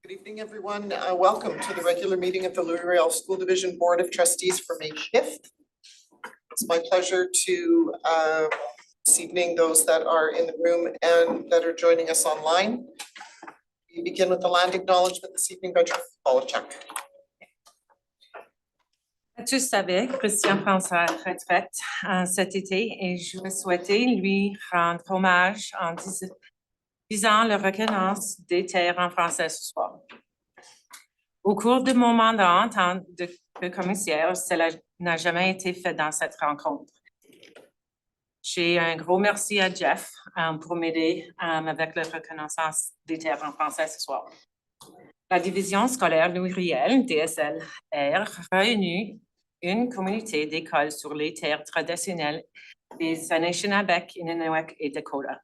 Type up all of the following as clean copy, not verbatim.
Good evening, everyone. Welcome to the regular meeting of the Louis-Riel School Division Board of Trustees for May 5th. It's my pleasure to this evening those that are in the room and that are joining us online. We begin with the land acknowledgement this evening by Trustee Polachek. Tu savais, Christian prend sa retraite cet été et je souhaitais lui rendre hommage en disant la reconnaissance des terres en français ce soir. Au cours de mon mandat en tant que commissaire, cela n'a jamais été fait dans cette rencontre. J'ai un gros merci à Jeff pour m'aider avec la reconnaissance des terres en français ce soir. La division scolaire Louis-Riel, DSLR, réunit une communauté d'écoles sur les terres traditionnelles des Anishinaabe, Inuit et Dakota.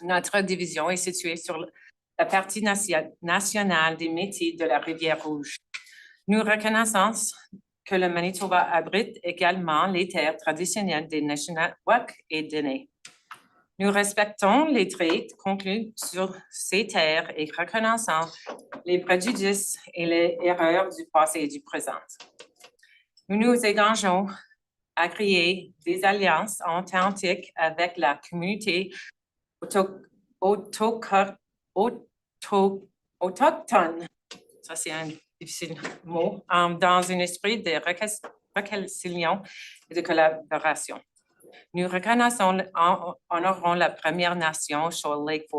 Notre division est située sur la partie nationale des métiers de la Rivière-Rouge. Nous reconnaissons que le Manitoba abrite également les terres traditionnelles des Anishinaabe et Dene. Nous respectons les traités conclus sur ces terres et reconnaissons les préjudices et les erreurs du passé et du présent. Nous nous engageons à créer des alliances authentiques avec la communauté autochtone, ça c'est un difficile mot, dans un esprit de réconciliation et de collaboration. Nous reconnaissons, honorons la Première Nation sur Lake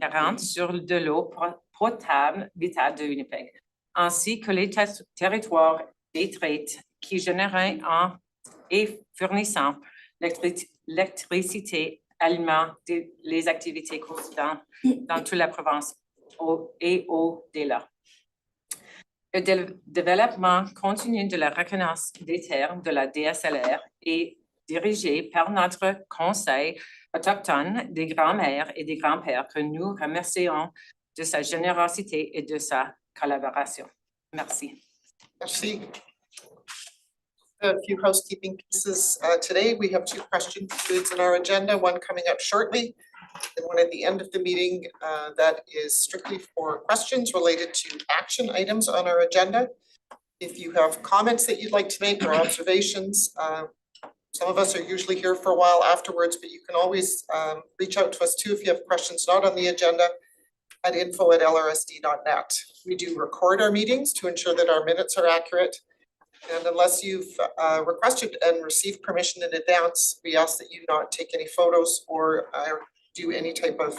40 sur de l'eau potable vitale de Winnipeg, ainsi que les territoires des traites qui génèrent et fournissent l'électricité, aliments, les activités quotidiennes dans toute la province et au-delà. Le développement continu de la reconnaissance des terres de la DSLR est dirigé par notre conseil autochtone des grands-mères et des grands-pères que nous remercions de sa générosité et de sa collaboration. Merci. Merci. A few housekeeping pieces today. We have two question periods in our agenda, one coming up shortly and one at the end of the meeting that is strictly for questions related to action items on our agenda. If you have comments that you'd like to make or observations, some of us are usually here for a while afterwards, but you can always reach out to us too if you have questions not on the agenda at info@lrsd.net. We do record our meetings to ensure that our minutes are accurate. And unless you've requested and received permission in advance, we ask that you not take any photos or do any type of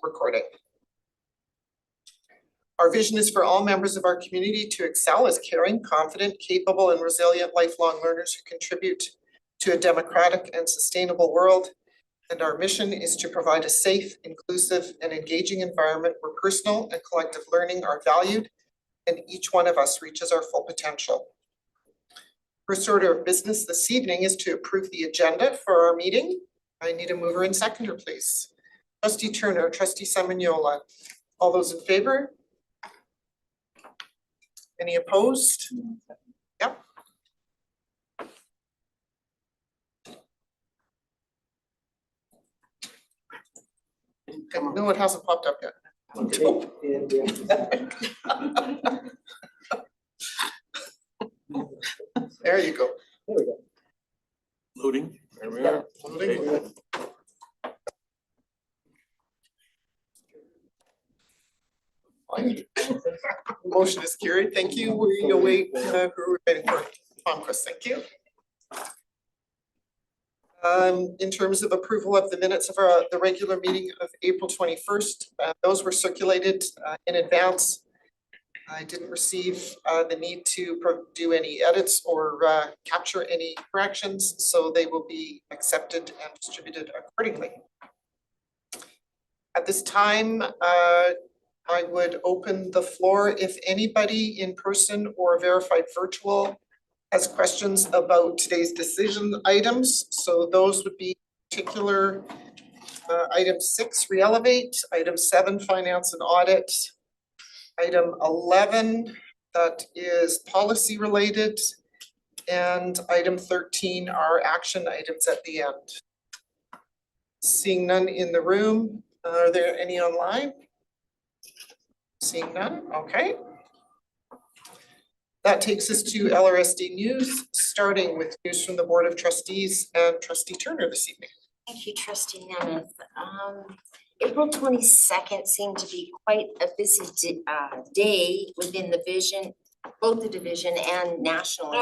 recording. Our vision is for all members of our community to excel as caring, confident, capable, and resilient lifelong learners who contribute to a democratic and sustainable world. And our mission is to provide a safe, inclusive, and engaging environment where personal and collective learning are valued and each one of us reaches our full potential. First order of business this evening is to approve the agenda for our meeting. I need a mover and seconder, please. Trustee Turner, Trustee Semenyola. All those in favor? Any opposed? Yep. No, it hasn't popped up yet. Okay. There you go. There we go. Loading. There we are. Loading. Okay. Motion is carried. Thank you. We await who we're waiting for. Conquest. Thank you. In terms of approval of the minutes of the regular meeting of April 21st, those were circulated in advance. I didn't receive the need to do any edits or capture any corrections, so they will be accepted and distributed accordingly. At this time, I would open the floor if anybody in person or verified virtual has questions about today's decision items. So those would be particular item 6, Reelevate, item 7, Finance and Audit, item 11, that is policy related, and item 13 are action items at the end. Seeing none in the room, are there any online? Seeing none, okay. That takes us to LRSD news, starting with news from the Board of Trustees and Trustee Turner this evening. Thank you, Trustee Nemeth. April 22nd seemed to be quite a busy day within the division, both the division and nationally.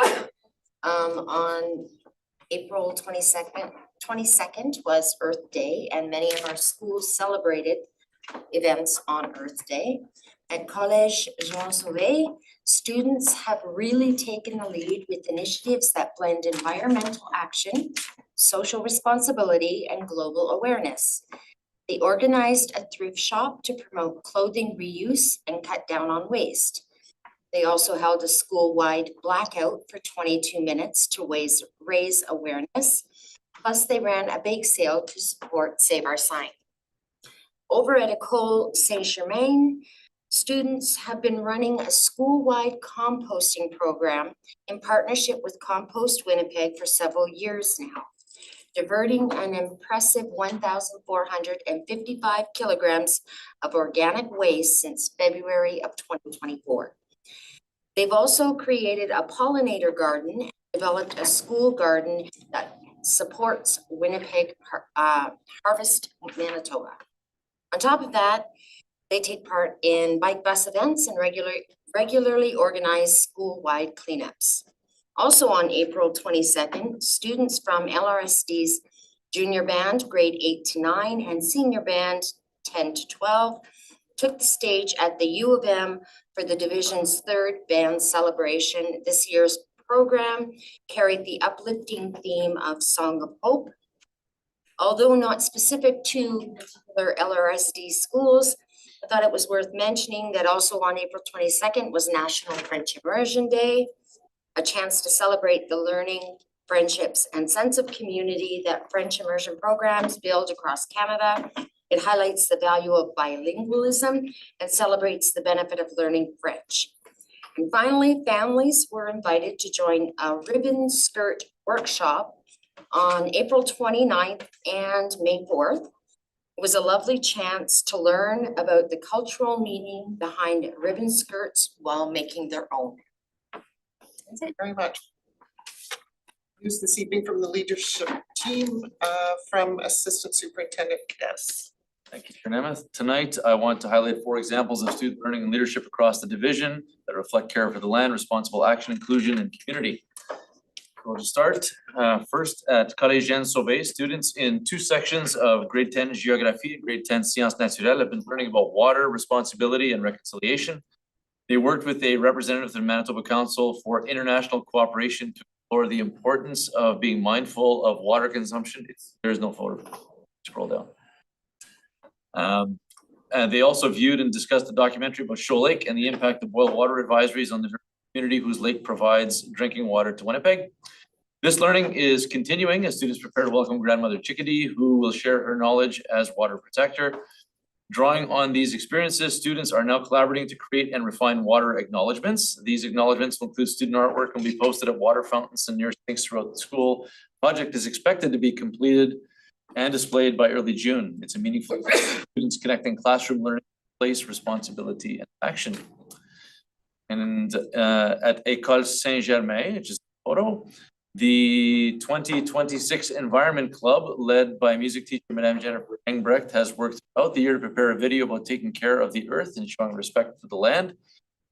On April 22nd was Earth Day, and many of our schools celebrated events on Earth Day. At Collège Jean Sauvé, students have really taken the lead with initiatives that blend environmental action, social responsibility, and global awareness. They organized a thrift shop to promote clothing reuse and cut down on waste. They also held a school-wide blackout for 22 minutes to raise awareness. Plus, they ran a bake sale to support Save Our Sign. Over at École Saint-Germain, students have been running a school-wide composting program in partnership with Compost Winnipeg for several years now, diverting an impressive 1,455 kilograms of organic waste since February of 2024. They've also created a pollinator garden and developed a school garden that supports Winnipeg Harvest Manitoba. On top of that, they take part in bike bus events and regularly organize school-wide cleanups. Also on April 22nd, students from LRSD's junior band, grade 8 to 9, and senior band, 10 to 12, took the stage at the U of M for the division's third band celebration. This year's program carried the uplifting theme of Song of Hope. Although not specific to particular LRSD schools, I thought it was worth mentioning that also on April 22nd was National French Immersion Day, a chance to celebrate the learning, friendships, and sense of community that French immersion programs build across Canada. It highlights the value of bilingualism and celebrates the benefit of learning French. And finally, families were invited to join a ribbon skirt workshop on April 29th and May 4th. It was a lovely chance to learn about the cultural meaning behind ribbon skirts while making their own. Thank you very much. News this evening from the leadership team, from Assistant Superintendent Kess. Thank you, Chair Nemeth. Tonight, I want to highlight 4 examples of student learning and leadership across the division that reflect care for the land, responsible action, inclusion, and community. We'll just start. First at Collège Jean Sauvé, students in 2 sections of grade 10 Géographie and grade 10 Sciences Naturelles have been learning about water, responsibility, and reconciliation. They worked with a representative of the Manitoba Council for International Cooperation to explore the importance of being mindful of water consumption. There is no photo. Scroll down. And they also viewed and discussed a documentary about Shoal Lake and the impact of boil water advisories on the community whose lake provides drinking water to Winnipeg. This learning is continuing as students prepare to welcome Grandmother Chickadee, who will share her knowledge as water protector. Drawing on these experiences, students are now collaborating to create and refine water acknowledgements. These acknowledgements will include student artwork and will be posted at water fountains and near sinks throughout the school. Project is expected to be completed and displayed by early June. It's a meaningful students connecting classroom learning, place, responsibility, and action. And at École Saint-Germain, which is a photo, the 2026 Environment Club, led by music teacher Madame Jennifer Engbrecht, has worked throughout the year to prepare a video about taking care of the earth and showing respect for the land.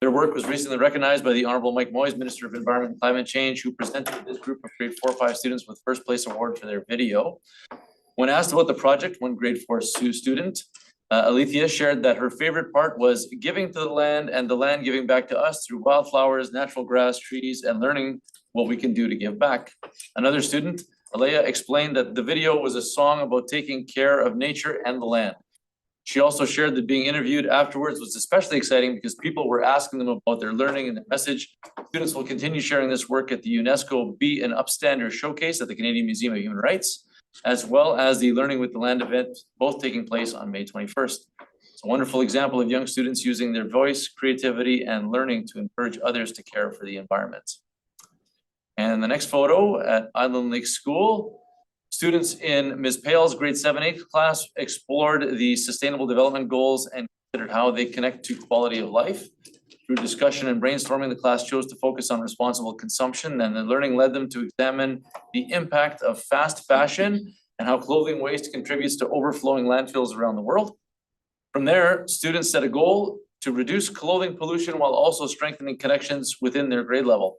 Their work was recently recognized by the Honorable Mike Moyes, Minister of Environment and Climate Change, who presented this group of grade 4-5 students with first place award for their video. When asked about the project, one grade 4 student, Alethea, shared that her favorite part was giving to the land and the land giving back to us through wildflowers, natural grass, trees, and learning what we can do to give back. Another student, Alea, explained that the video was a song about taking care of nature and the land. She also shared that being interviewed afterwards was especially exciting because people were asking them about their learning and their message. Students will continue sharing this work at the UNESCO Be an Upstander Showcase at the Canadian Museum of Human Rights, as well as the Learning with the Land event, both taking place on May 21st. It's a wonderful example of young students using their voice, creativity, and learning to encourage others to care for the environment. And the next photo at Island Lake School, students in Ms. Pale's grade 7-8 class explored the Sustainable Development Goals and considered how they connect to quality of life. Through discussion and brainstorming, the class chose to focus on responsible consumption, and the learning led them to examine the impact of fast fashion and how clothing waste contributes to overflowing landfills around the world. From there, students set a goal to reduce clothing pollution while also strengthening connections within their grade level.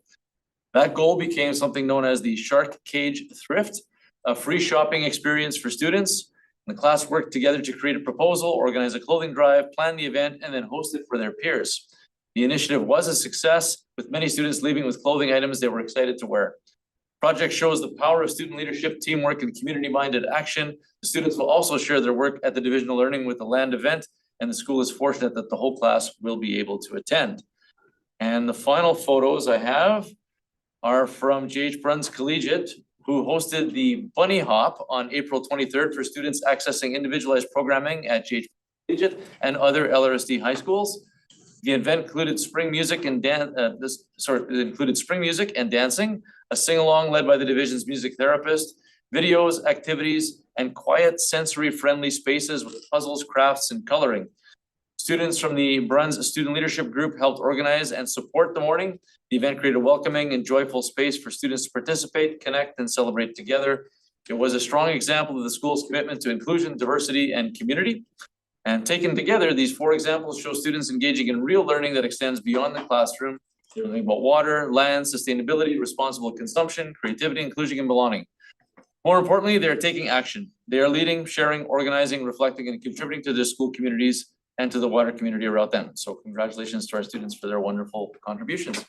That goal became something known as the Shark Cage Thrift, a free shopping experience for students. The class worked together to create a proposal, organize a clothing drive, plan the event, and then host it for their peers. The initiative was a success, with many students leaving with clothing items they were excited to wear. Project shows the power of student leadership, teamwork, and community-minded action. The students will also share their work at the Divisional Learning with the land event, and the school is fortunate that the whole class will be able to attend. And the final photos I have are from J.H. Bruns Collegiate, who hosted the Bunny Hop on April 23rd for students accessing individualized programming at J.H. Collegiate and other LRSD high schools. The event included spring music and dancing, a sing-along led by the division's music therapist, videos, activities, and quiet sensory-friendly spaces with puzzles, crafts, and coloring. Students from the Bruns Student Leadership Group helped organize and support the morning. The event created a welcoming and joyful space for students to participate, connect, and celebrate together. It was a strong example of the school's commitment to inclusion, diversity, and community. And taken together, these 4 examples show students engaging in real learning that extends beyond the classroom, learning about water, land, sustainability, responsible consumption, creativity, inclusion, and belonging. More importantly, they are taking action. They are leading, sharing, organizing, reflecting, and contributing to their school communities and to the wider community around them. So congratulations to our students for their wonderful contributions.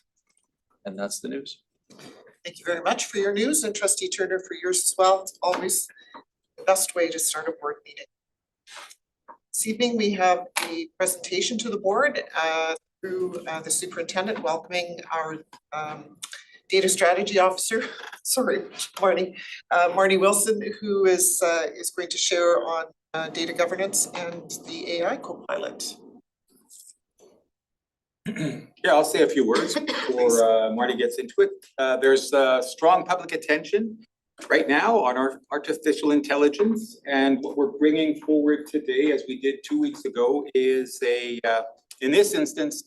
And that's the news. Thank you very much for your news, and Trustee Turner for yours as well. It's always the best way to start a board meeting. This evening, we have the presentation to the board through the superintendent welcoming our data strategy officer, sorry, Marnie Wilson, who is going to share on data governance and the AI co-pilot. Yeah, I'll say a few words before Marty gets into it. There's strong public attention right now on our artificial intelligence, and what we're bringing forward today, as we did 2 weeks ago, is in this instance,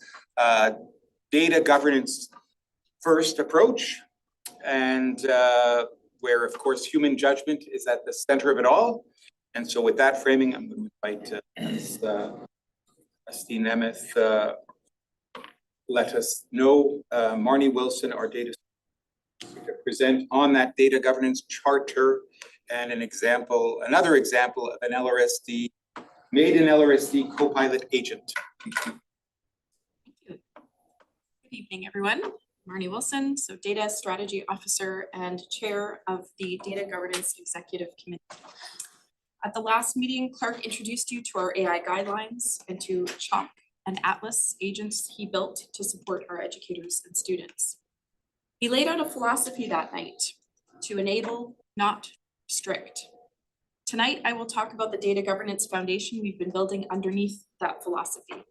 data governance first approach, and where of course human judgment is at the center of it all. And so with that framing, I'm going to invite Trustee Nemeth let us know Marnie Wilson, our data, to present on that data governance charter and another example of an LRSD, made an LRSD co-pilot agent. Good evening, everyone. Marnie Wilson, so Data Strategy Officer and Chair of the Data Governance Executive Committee. At the last meeting, Clark introduced you to our AI guidelines and to CHOC and Atlas agents he built to support our educators and students. He laid out a philosophy that night to enable, not restrict. Tonight, I will talk about the data governance foundation we've been building underneath that philosophy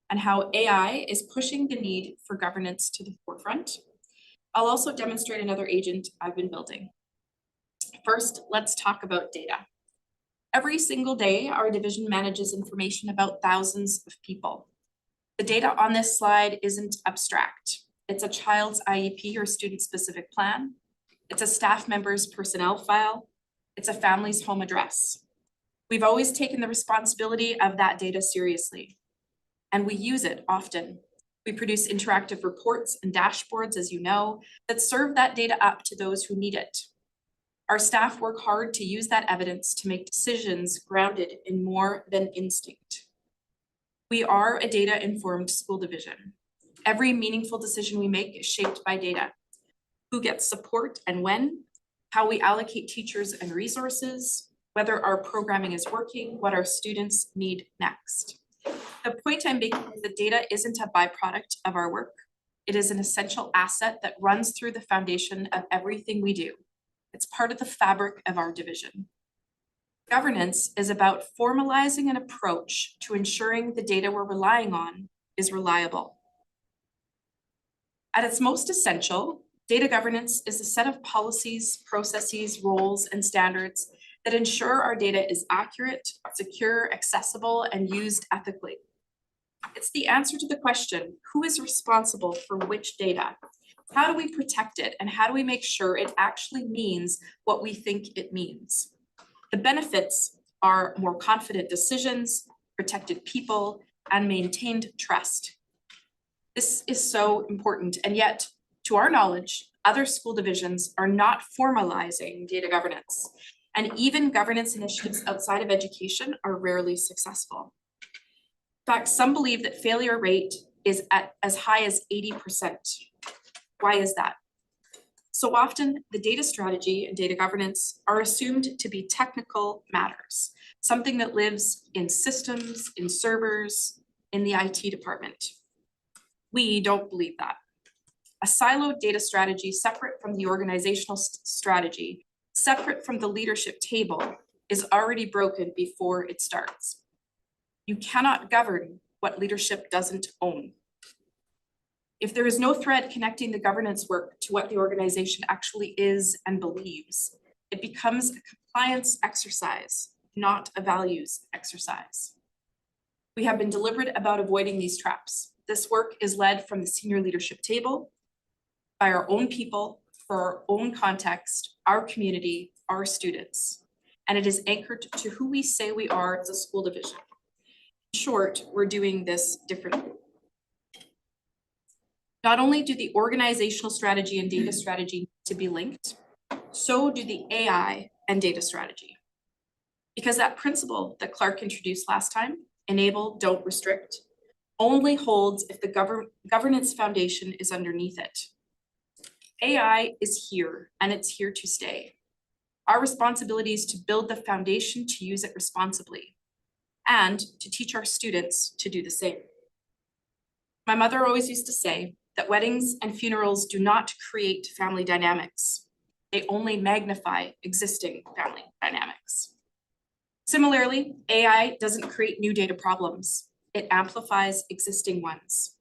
and how AI is pushing the need for governance to the forefront. I'll also demonstrate another agent I've been building. First, let's talk about data. Every single day, our division manages information about thousands of people. The data on this slide isn't abstract. It's a child's IEP or student-specific plan. It's a staff member's personnel file. It's a family's home address. We've always taken the responsibility of that data seriously, and we use it often. We produce interactive reports and dashboards, as you know, that serve that data up to those who need it. Our staff work hard to use that evidence to make decisions grounded in more than instinct. We are a data-informed school division. Every meaningful decision we make is shaped by data. Who gets support and when, how we allocate teachers and resources, whether our programming is working, what our students need next. The point I'm making is that data isn't a byproduct of our work. It is an essential asset that runs through the foundation of everything we do. It's part of the fabric of our division. Governance is about formalizing an approach to ensuring the data we're relying on is reliable. At its most essential, data governance is a set of policies, processes, roles, and standards that ensure our data is accurate, secure, accessible, and used ethically. It's the answer to the question, who is responsible for which data? How do we protect it and how do we make sure it actually means what we think it means? The benefits are more confident decisions, protected people, and maintained trust. This is so important, and yet, to our knowledge, other school divisions are not formalizing data governance, and even governance initiatives outside of education are rarely successful. In fact, some believe that failure rate is at as high as 80%. Why is that? So often, the data strategy and data governance are assumed to be technical matters, something that lives in systems, in servers, in the IT department. We don't believe that. A siloed data strategy separate from the organizational strategy, separate from the leadership table, is already broken before it starts. You cannot govern what leadership doesn't own. If there is no thread connecting the governance work to what the organization actually is and believes, it becomes a compliance exercise, not a values exercise. We have been deliberate about avoiding these traps. This work is led from the senior leadership table by our own people, for our own context, our community, our students, and it is anchored to who we say we are as a school division. In short, we're doing this differently. Not only do the organizational strategy and data strategy need to be linked, so do the AI and data strategy. Because that principle that Clark introduced last time, enable, don't restrict, only holds if the governance foundation is underneath it. AI is here and it's here to stay. Our responsibility is to build the foundation to use it responsibly and to teach our students to do the same. My mother always used to say that weddings and funerals do not create family dynamics. They only magnify existing family dynamics. Similarly, AI doesn't create new data problems. It amplifies existing ones.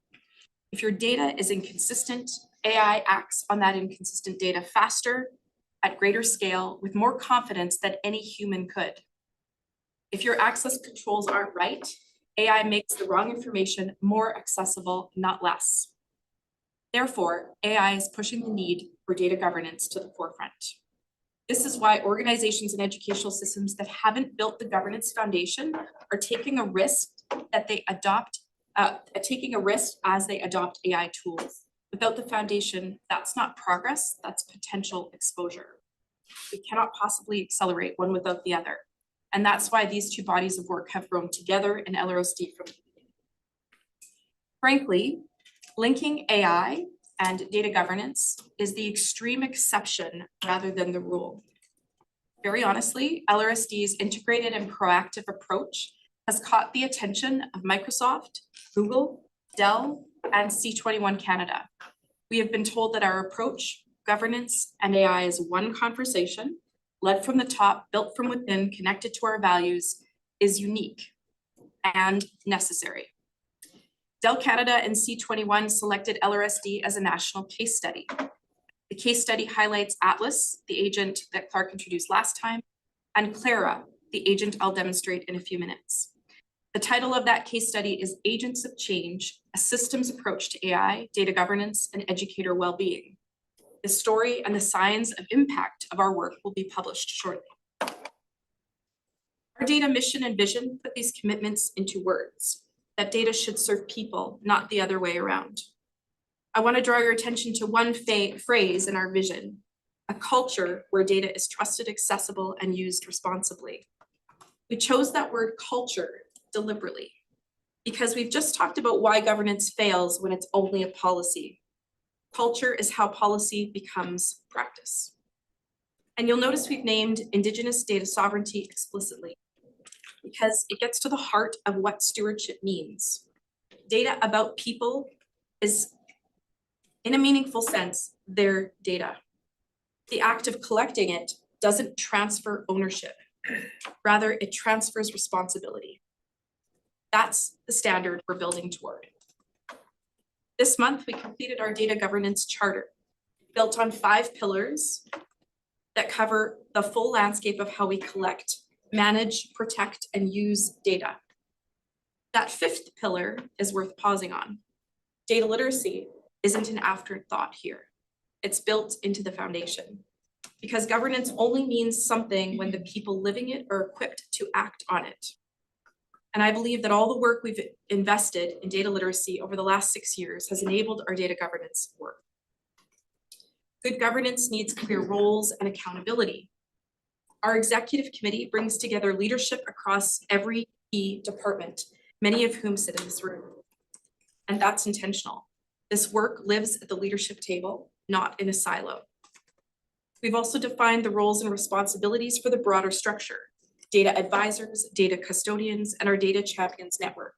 If your data is inconsistent, AI acts on that inconsistent data faster, at greater scale, with more confidence than any human could. If your access controls aren't right, AI makes the wrong information more accessible, not less. Therefore, AI is pushing the need for data governance to the forefront. This is why organizations and educational systems that haven't built the governance foundation are taking a risk that they adopt, as they adopt AI tools. Without the foundation, that's not progress, that's potential exposure. We cannot possibly accelerate one without the other. And that's why these two bodies of work have grown together in LROSD from the beginning. Frankly, linking AI and data governance is the extreme exception rather than the rule. Very honestly, LRSD's integrated and proactive approach has caught the attention of Microsoft, Google, Dell, and C21 Canada. We have been told that our approach, governance, and AI is one conversation, led from the top, built from within, connected to our values, is unique and necessary. Dell Canada and C21 selected LRSD as a national case study. The case study highlights Atlas, the agent that Clark introduced last time, and Clara, the agent I'll demonstrate in a few minutes. The title of that case study is Agents of Change, a systems approach to AI, data governance, and educator well-being. The story and the signs of impact of our work will be published shortly. Our data mission and vision put these commitments into words, that data should serve people, not the other way around. I want to draw your attention to one phrase in our vision, a culture where data is trusted, accessible, and used responsibly. We chose that word culture deliberately because we've just talked about why governance fails when it's only a policy. Culture is how policy becomes practice. And you'll notice we've named Indigenous data sovereignty explicitly because it gets to the heart of what stewardship means. Data about people is, in a meaningful sense, their data. The act of collecting it doesn't transfer ownership. Rather, it transfers responsibility. That's the standard we're building toward. This month, we completed our data governance charter, built on 5 pillars that cover the full landscape of how we collect, manage, protect, and use data. That fifth pillar is worth pausing on. Data literacy isn't an afterthought here. It's built into the foundation. Because governance only means something when the people living it are equipped to act on it. And I believe that all the work we've invested in data literacy over the last 6 years has enabled our data governance work. Good governance needs clear roles and accountability. Our executive committee brings together leadership across every key department, many of whom sit in this room. And that's intentional. This work lives at the leadership table, not in a silo. We've also defined the roles and responsibilities for the broader structure: data advisors, data custodians, and our data champions network.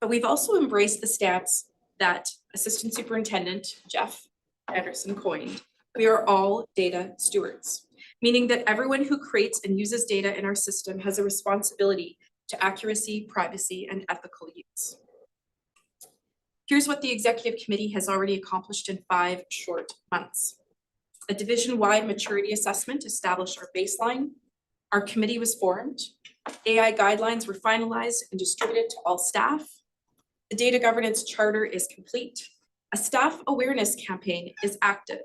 But we've also embraced the stance that Assistant Superintendent Jeff Anderson coined. We are all data stewards, meaning that everyone who creates and uses data in our system has a responsibility to accuracy, privacy, and ethical use. Here's what the executive committee has already accomplished in 5 short months. A division-wide maturity assessment established our baseline. Our committee was formed. AI guidelines were finalized and distributed to all staff. The data governance charter is complete. A staff awareness campaign is active,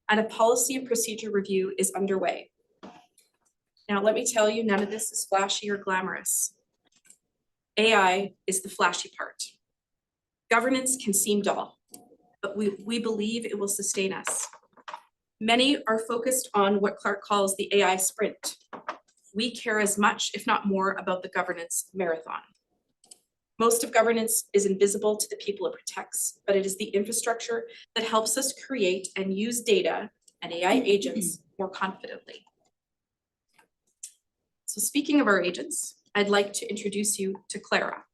and a policy and procedure review is underway. Now, let me tell you, none of this is flashy or glamorous. AI is the flashy part. Governance can seem dull, but we believe it will sustain us. Many are focused on what Clark calls the AI sprint. We care as much, if not more, about the governance marathon. Most of governance is invisible to the people it protects, but it is the infrastructure that helps us create and use data and AI agents more confidently. So speaking of our agents, I'd like to introduce you to Clara,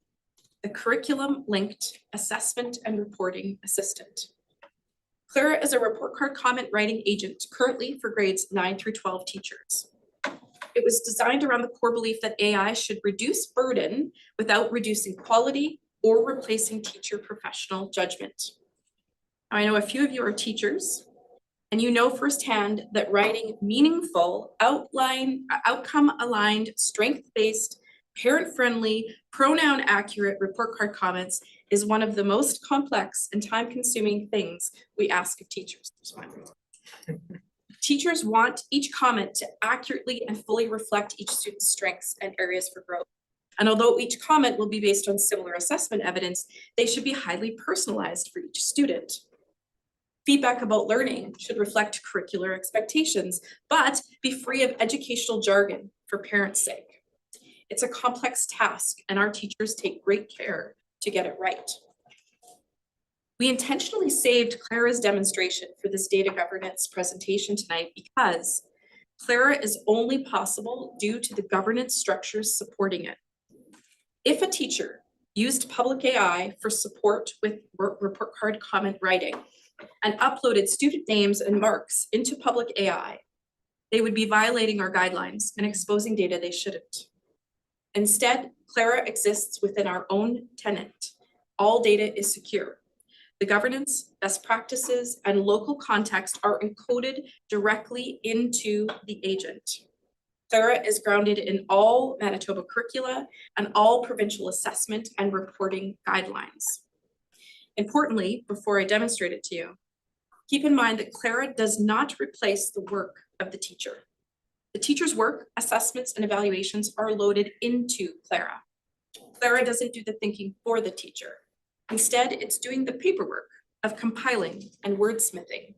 the curriculum-linked assessment and reporting assistant. Clara is a report card comment writing agent currently for grades 9 through 12 teachers. It was designed around the core belief that AI should reduce burden without reducing quality or replacing teacher professional judgment. Now, I know a few of you are teachers, and you know firsthand that writing meaningful, outcome-aligned, strength-based, parent-friendly, pronoun-accurate report card comments is one of the most complex and time-consuming things we ask of teachers. Teachers want each comment to accurately and fully reflect each student's strengths and areas for growth. And although each comment will be based on similar assessment evidence, they should be highly personalized for each student. Feedback about learning should reflect curricular expectations, but be free of educational jargon for parents' sake. It's a complex task, and our teachers take great care to get it right. We intentionally saved Clara's demonstration for this data governance presentation tonight because Clara is only possible due to the governance structures supporting it. If a teacher used public AI for support with report card comment writing and uploaded student names and marks into public AI, they would be violating our guidelines and exposing data they shouldn't. Instead, Clara exists within our own tenant. All data is secure. The governance, best practices, and local context are encoded directly into the agent. Clara is grounded in all Manitoba curricula and all provincial assessment and reporting guidelines. Importantly, before I demonstrate it to you, keep in mind that Clara does not replace the work of the teacher. The teacher's work, assessments, and evaluations are loaded into Clara. Clara doesn't do the thinking for the teacher. Instead, it's doing the paperwork of compiling and wordsmithing.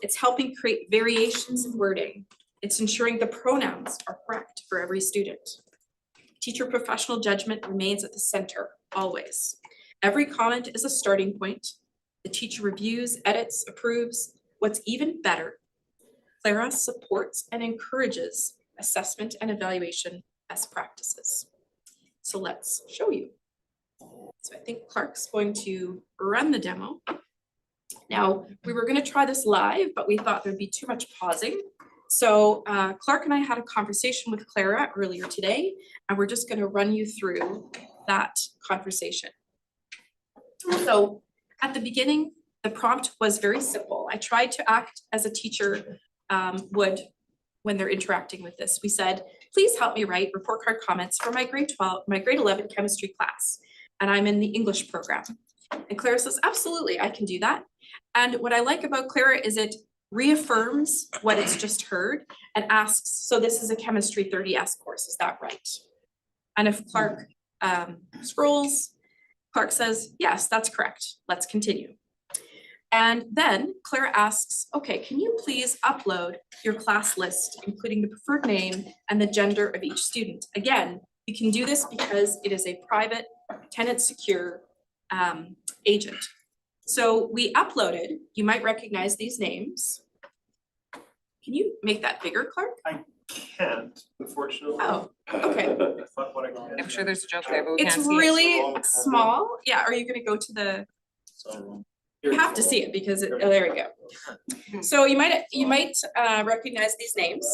It's helping create variations in wording. It's ensuring the pronouns are correct for every student. Teacher professional judgment remains at the center, always. Every comment is a starting point. The teacher reviews, edits, approves. What's even better, Clara supports and encourages assessment and evaluation best practices. So let's show you. So I think Clark's going to run the demo. Now, we were going to try this live, but we thought there'd be too much pausing. So Clark and I had a conversation with Clara earlier today, and we're just going to run you through that conversation. So at the beginning, the prompt was very simple. I tried to act as a teacher would when they're interacting with this. We said, please help me write report card comments for my grade 11 chemistry class. And I'm in the English program. And Clara says, absolutely, I can do that. And what I like about Clara is it reaffirms what it's just heard and asks, so this is a chemistry 30S course, is that right? And if Clark scrolls, Clark says, yes, that's correct. Let's continue. And then Clara asks, okay, can you please upload your class list, including the preferred name and the gender of each student? Again, you can do this because it is a private, tenant secure agent. So we uploaded, you might recognize these names. Can you make that bigger, Clark? I can't, unfortunately. Oh, okay. That's not what I can. I'm sure there's a joke there, but we It's can't see it. really small. Yeah, are you gonna go to the, you have to see it because it, oh, there we go. So you might recognize these names.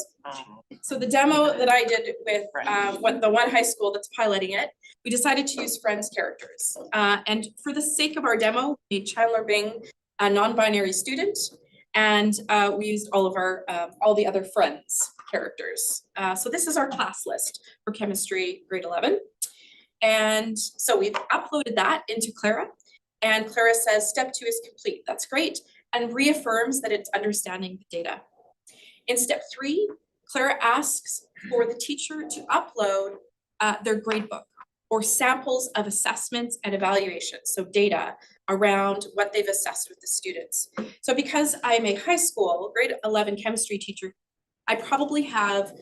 So the demo that I did with the one high school that's piloting it, we decided to use Friends characters. And for the sake of our demo, we made Chandler Bing a non-binary student, and we used all of our all the other Friends characters. So this is our class list for chemistry grade 11. And so we've uploaded that into Clara, and Clara says step 2 is complete. That's great, and reaffirms that it's understanding the data. In step 3, Clara asks for the teacher to upload their gradebook or samples of assessments and evaluations, so data around what they've assessed with the students. So because I'm a high school grade 11 chemistry teacher, I probably have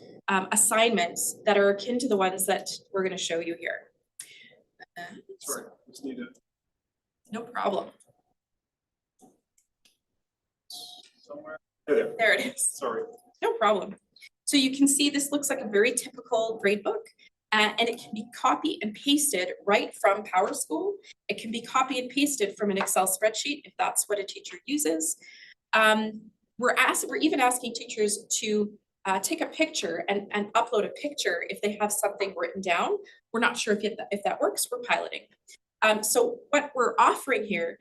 assignments that are akin to the ones that we're going to show you here. Sorry, just need to. No problem. Somewhere. There. There it is. Sorry. No problem. So you can see this looks like a very typical gradebook, and it can be copied and pasted right from PowerSchool. It can be copied and pasted from an Excel spreadsheet if that's what a teacher uses. We're even asking teachers to take a picture and upload a picture if they have something written down. We're not sure if that works. We're piloting. So what we're offering here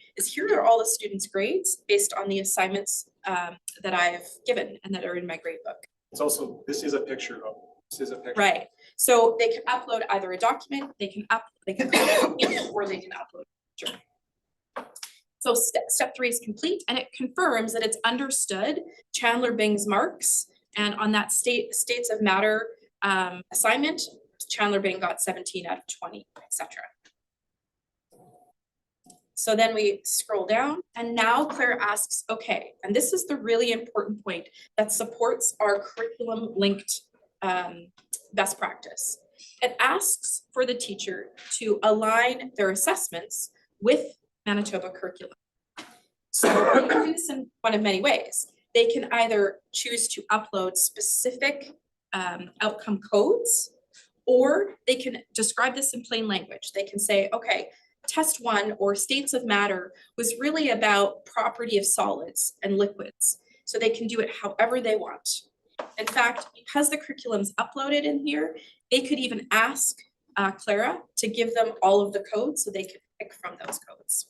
are all the students' grades based on the assignments that I've given and that are in my gradebook. It's also, this is a picture of, Right. So they can upload either a document, they can upload it, or they can upload a picture. So step 3 is complete, and it confirms that it's understood Chandler Bing's marks, and on that states of matter assignment, Chandler Bing got 17 out of 20, etc. So then we scroll down, and now Claire asks, okay, and this is the really important point that supports our curriculum linked best practice. It asks for the teacher to align their assessments with Manitoba curriculum. So you can do this in one of many ways. They can either choose to upload specific outcome codes, or they can describe this in plain language. They can say, okay, test 1 or states of matter was really about property of solids and liquids. So they can do it however they want. In fact, because the curriculum's uploaded in here, they could even ask Clara to give them all of the codes so they could pick from those codes.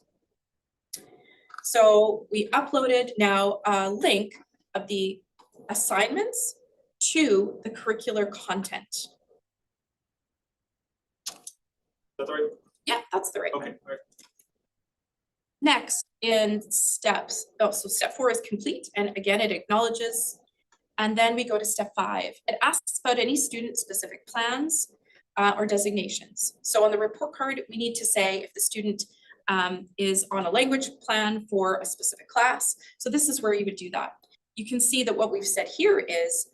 So we uploaded now a link of the assignments to the curricular content. Is that the right? Yeah, that's the right one. Okay, all right. Next in steps, so step 4 is complete, and again, it acknowledges. And then we go to step 5. It asks about any student-specific plans or designations. So on the report card, we need to say if the student is on a language plan for a specific class. So this is where you would do that. You can see that what we've said here is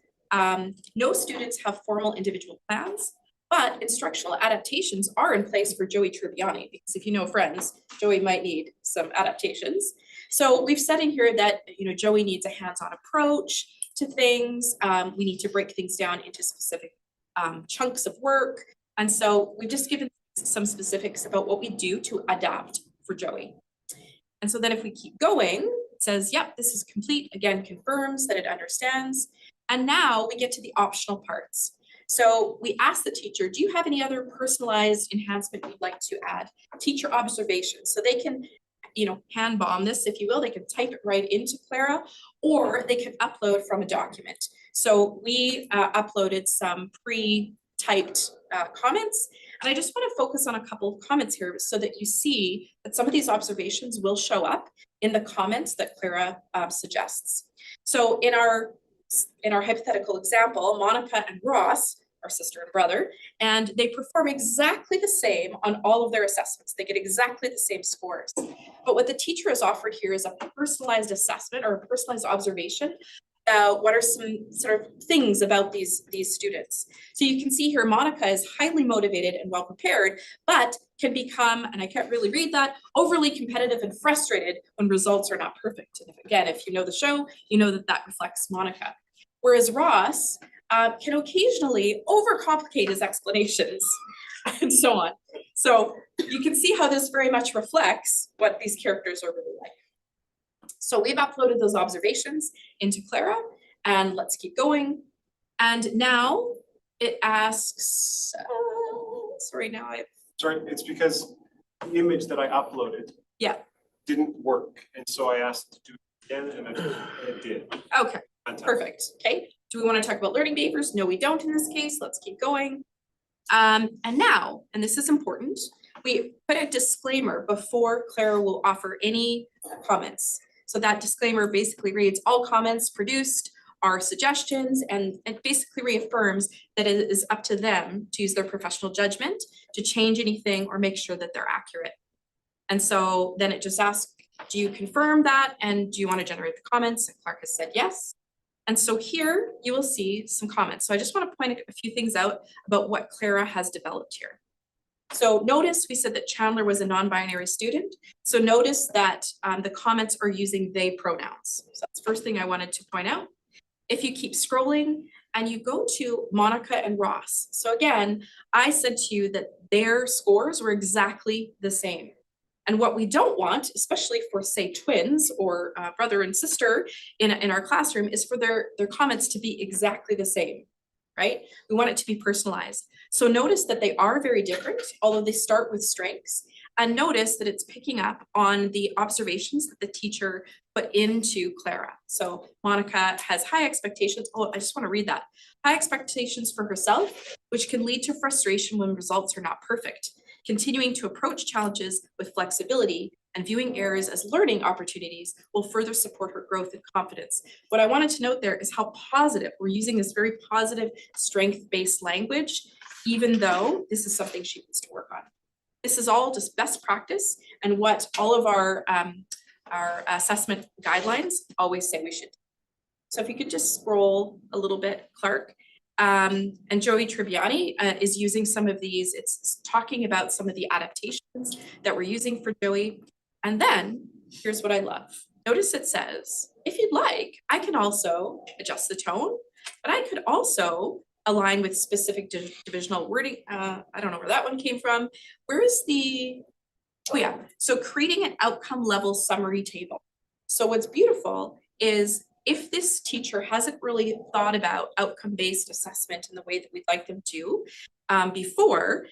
no students have formal individual plans, but instructional adaptations are in place for Joey Tribbiani, because if you know Friends, Joey might need some adaptations. So we've said in here that Joey needs a hands-on approach to things. We need to break things down into specific chunks of work. And so we've just given some specifics about what we do to adapt for Joey. And so then if we keep going, it says, yep, this is complete. Again, confirms that it understands. And now we get to the optional parts. So we ask the teacher, do you have any other personalized enhancement you'd like to add? Teacher observations. So they can hand bomb this, if you will. They can type it right into Clara, or they can upload from a document. So we uploaded some pre-typed comments. And I just want to focus on a couple of comments here so that you see that some of these observations will show up in the comments that Clara suggests. So in our hypothetical example, Monica and Ross are sister and brother, and they perform exactly the same on all of their assessments. They get exactly the same scores. But what the teacher has offered here is a personalized assessment or a personalized observation. What are some sort of things about these students? So you can see here, Monica is highly motivated and well prepared, but can become, and I can't really read that, overly competitive and frustrated when results are not perfect. And again, if you know the show, you know that that reflects Monica. Whereas Ross can occasionally overcomplicate his explanations and so on. So you can see how this very much reflects what these characters are really like. So we've uploaded those observations into Clara, and let's keep going. And now it asks, sorry, it's because the image that I uploaded. Yeah. Didn't work, and so I asked to do it again, and it did. Okay, Fantastic. perfect. Okay, do we want to talk about learning behaviors? No, we don't in this case. Let's keep going. And now, and this is important, we put a disclaimer before Clara will offer any comments. So that disclaimer basically reads, all comments produced are suggestions, and it basically reaffirms that it is up to them to use their professional judgment to change anything or make sure that they're accurate. And so then it just asks, do you confirm that? And do you want to generate the comments? And Clark has said yes. And so here you will see some comments. So I just want to point a few things out about what Clara has developed here. So notice we said that Chandler was a non-binary student. So notice that the comments are using they pronouns. So that's the first thing I wanted to point out. If you keep scrolling and you go to Monica and Ross. So again, I said to you that their scores were exactly the same. And what we don't want, especially for say twins or brother and sister in our classroom, is for their comments to be exactly the same, right? We want it to be personalized. So notice that they are very different, although they start with strengths. And notice that it's picking up on the observations that the teacher put into Clara. So Monica has high expectations. Oh, I just want to read that. High expectations for herself, which can lead to frustration when results are not perfect. Continuing to approach challenges with flexibility and viewing errors as learning opportunities will further support her growth and confidence. What I wanted to note there is how positive, we're using this very positive strength-based language, even though this is something she needs to work on. This is all just best practice and what all of our assessment guidelines always say we should do. So if you could just scroll a little bit, Clark. And Joey Tribbiani is using some of these. It's talking about some of the adaptations that we're using for Joey. And then here's what I love. Notice it says, if you'd like, I can also adjust the tone, but I could also align with specific divisional wording. I don't know where that one came from. Where is the, oh yeah. So creating an outcome level summary table. So what's beautiful is if this teacher hasn't really thought about outcome-based assessment in the way that we'd like them to before,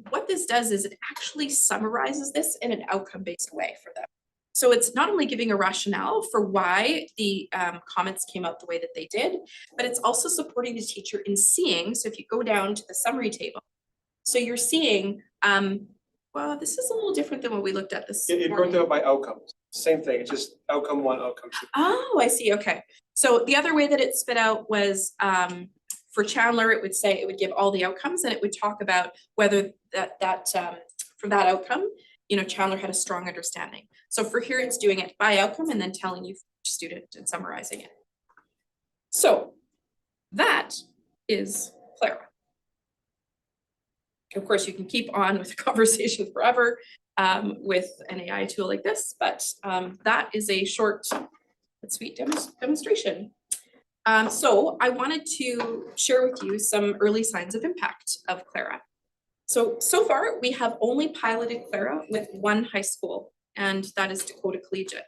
what this does is it actually summarizes this in an outcome-based way for them. So it's not only giving a rationale for why the comments came out the way that they did, but it's also supporting the teacher in seeing, so if you go down to the summary table, so you're seeing, well, this is a little different than what we looked at this It morning. broke down by outcomes. Same thing, it's just outcome one, outcome two. Oh, I see, okay. So the other way that it spit out was for Chandler, it would say, it would give all the outcomes and it would talk about whether for that outcome, you know, Chandler had a strong understanding. So for here, it's doing it by outcome and then telling you for each student and summarizing it. So that is Clara. Of course, you can keep on with the conversation forever with an AI tool like this, but that is a short but sweet demonstration. So I wanted to share with you some early signs of impact of Clara. So far, we have only piloted Clara with one high school, and that is Dakota Collegiate.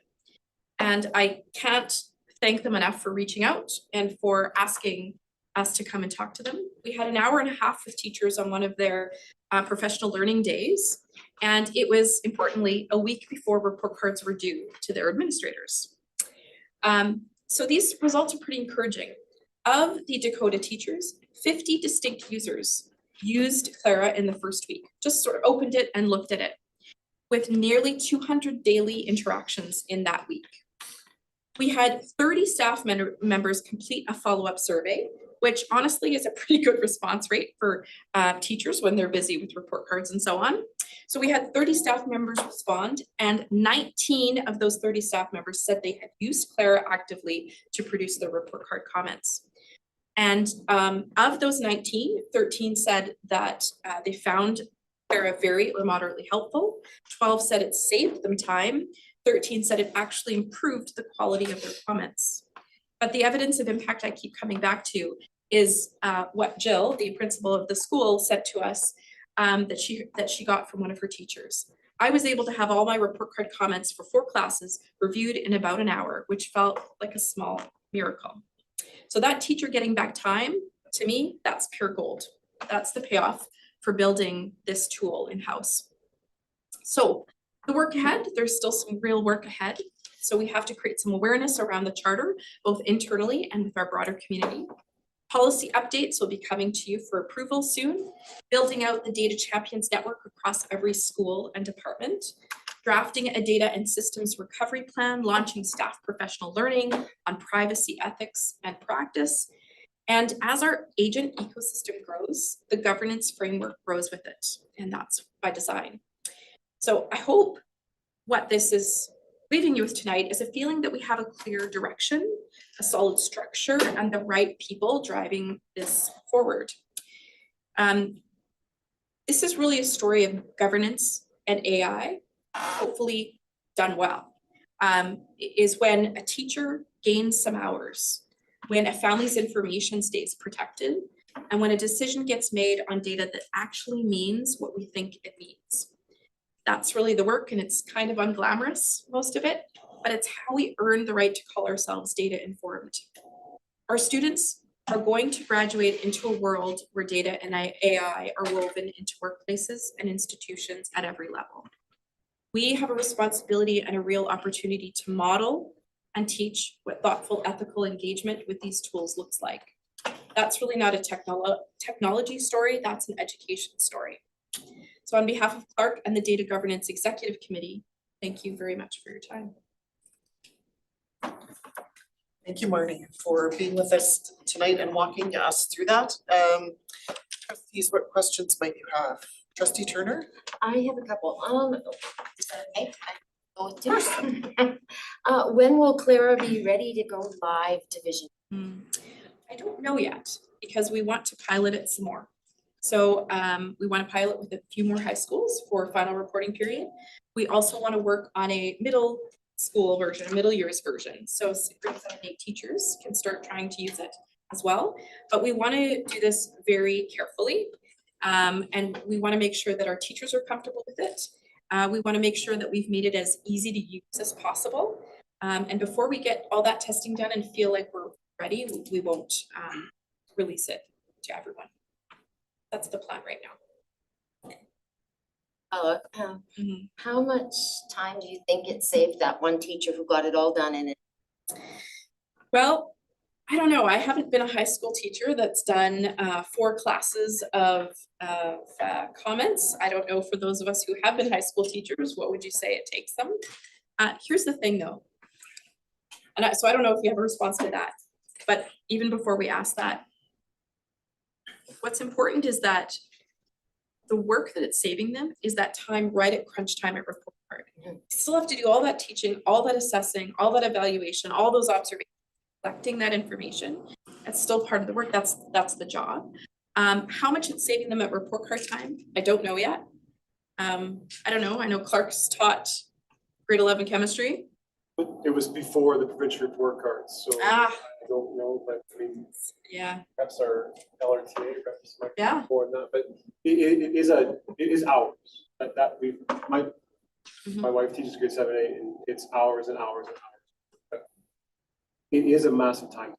And I can't thank them enough for reaching out and for asking us to come and talk to them. We had an hour and a half with teachers on one of their professional learning days. And it was, importantly, a week before report cards were due to their administrators. So these results are pretty encouraging. Of the Dakota teachers, 50 distinct users used Clara in the first week, just sort of opened it and looked at it, with nearly 200 daily interactions in that week. We had 30 staff members complete a follow-up survey, which honestly is a pretty good response rate for teachers when they're busy with report cards and so on. So we had 30 staff members respond, and 19 of those 30 staff members said they had used Clara actively to produce their report card comments. And of those 19, 13 said that they found Clara very or moderately helpful. 12 said it saved them time. 13 said it actually improved the quality of their comments. But the evidence of impact I keep coming back to is what Jill, the principal of the school, said to us that she got from one of her teachers. I was able to have all my report card comments for 4 classes reviewed in about an hour, which felt like a small miracle. So that teacher getting back time, to me, that's pure gold. That's the payoff for building this tool in-house. So the work ahead, there's still some real work ahead. So we have to create some awareness around the charter, both internally and with our broader community. Policy updates will be coming to you for approval soon, building out the Data Champions Network across every school and department, drafting a data and systems recovery plan, launching staff professional learning on privacy, ethics, and practice. And as our agent ecosystem grows, the governance framework grows with it, and that's by design. So I hope what this is leaving you with tonight is a feeling that we have a clear direction, a solid structure, and the right people driving this forward. This is really a story of governance and AI, hopefully done well. Is when a teacher gains some hours, when a family's information stays protected, and when a decision gets made on data that actually means what we think it means. That's really the work, and it's kind of unglamorous, most of it, but it's how we earn the right to call ourselves data informed. Our students are going to graduate into a world where data and AI are woven into workplaces and institutions at every level. We have a responsibility and a real opportunity to model and teach what thoughtful, ethical engagement with these tools looks like. That's really not a technology story, that's an education story. So on behalf of Clark and the Data Governance Executive Committee, thank you very much for your time. Thank you, Marnie, for being with us tonight and walking us through that. Trustees, what questions might you have? Trustee Turner? I have a couple. Is that okay? I go with two. When will Clara be ready to go live division? I don't know yet, because we want to pilot it some more. So we want to pilot with a few more high schools for final reporting period. We also want to work on a middle school version, a middle years version. So grade 7 and 8 teachers can start trying to use it as well. But we want to do this very carefully. And we want to make sure that our teachers are comfortable with it. We want to make sure that we've made it as easy to use as possible. And before we get all that testing done and feel like we're ready, we won't release it to everyone. That's the plan right now. How much time do you think it saved that one teacher who got it all done in it? Well, I don't know. I haven't been a high school teacher that's done 4 classes of comments. I don't know, for those of us who have been high school teachers, what would you say it takes them? Here's the thing though. And so I don't know if you have a response to that, but even before we ask that, what's important is that the work that it's saving them is that time right at crunch time at report card. You still have to do all that teaching, all that assessing, all that evaluation, all those observations, collecting that information. That's still part of the work. That's the job. How much it's saving them at report card time, I don't know yet. I don't know. I know Clark's taught grade 11 chemistry. It was before the provincial report cards, so I don't know, but I mean, Yeah. perhaps our LRTA reps might be Yeah. more than that, but it is hours that we, my wife teaches grade 7, 8, and it's hours and hours and hours. But it is a massive time.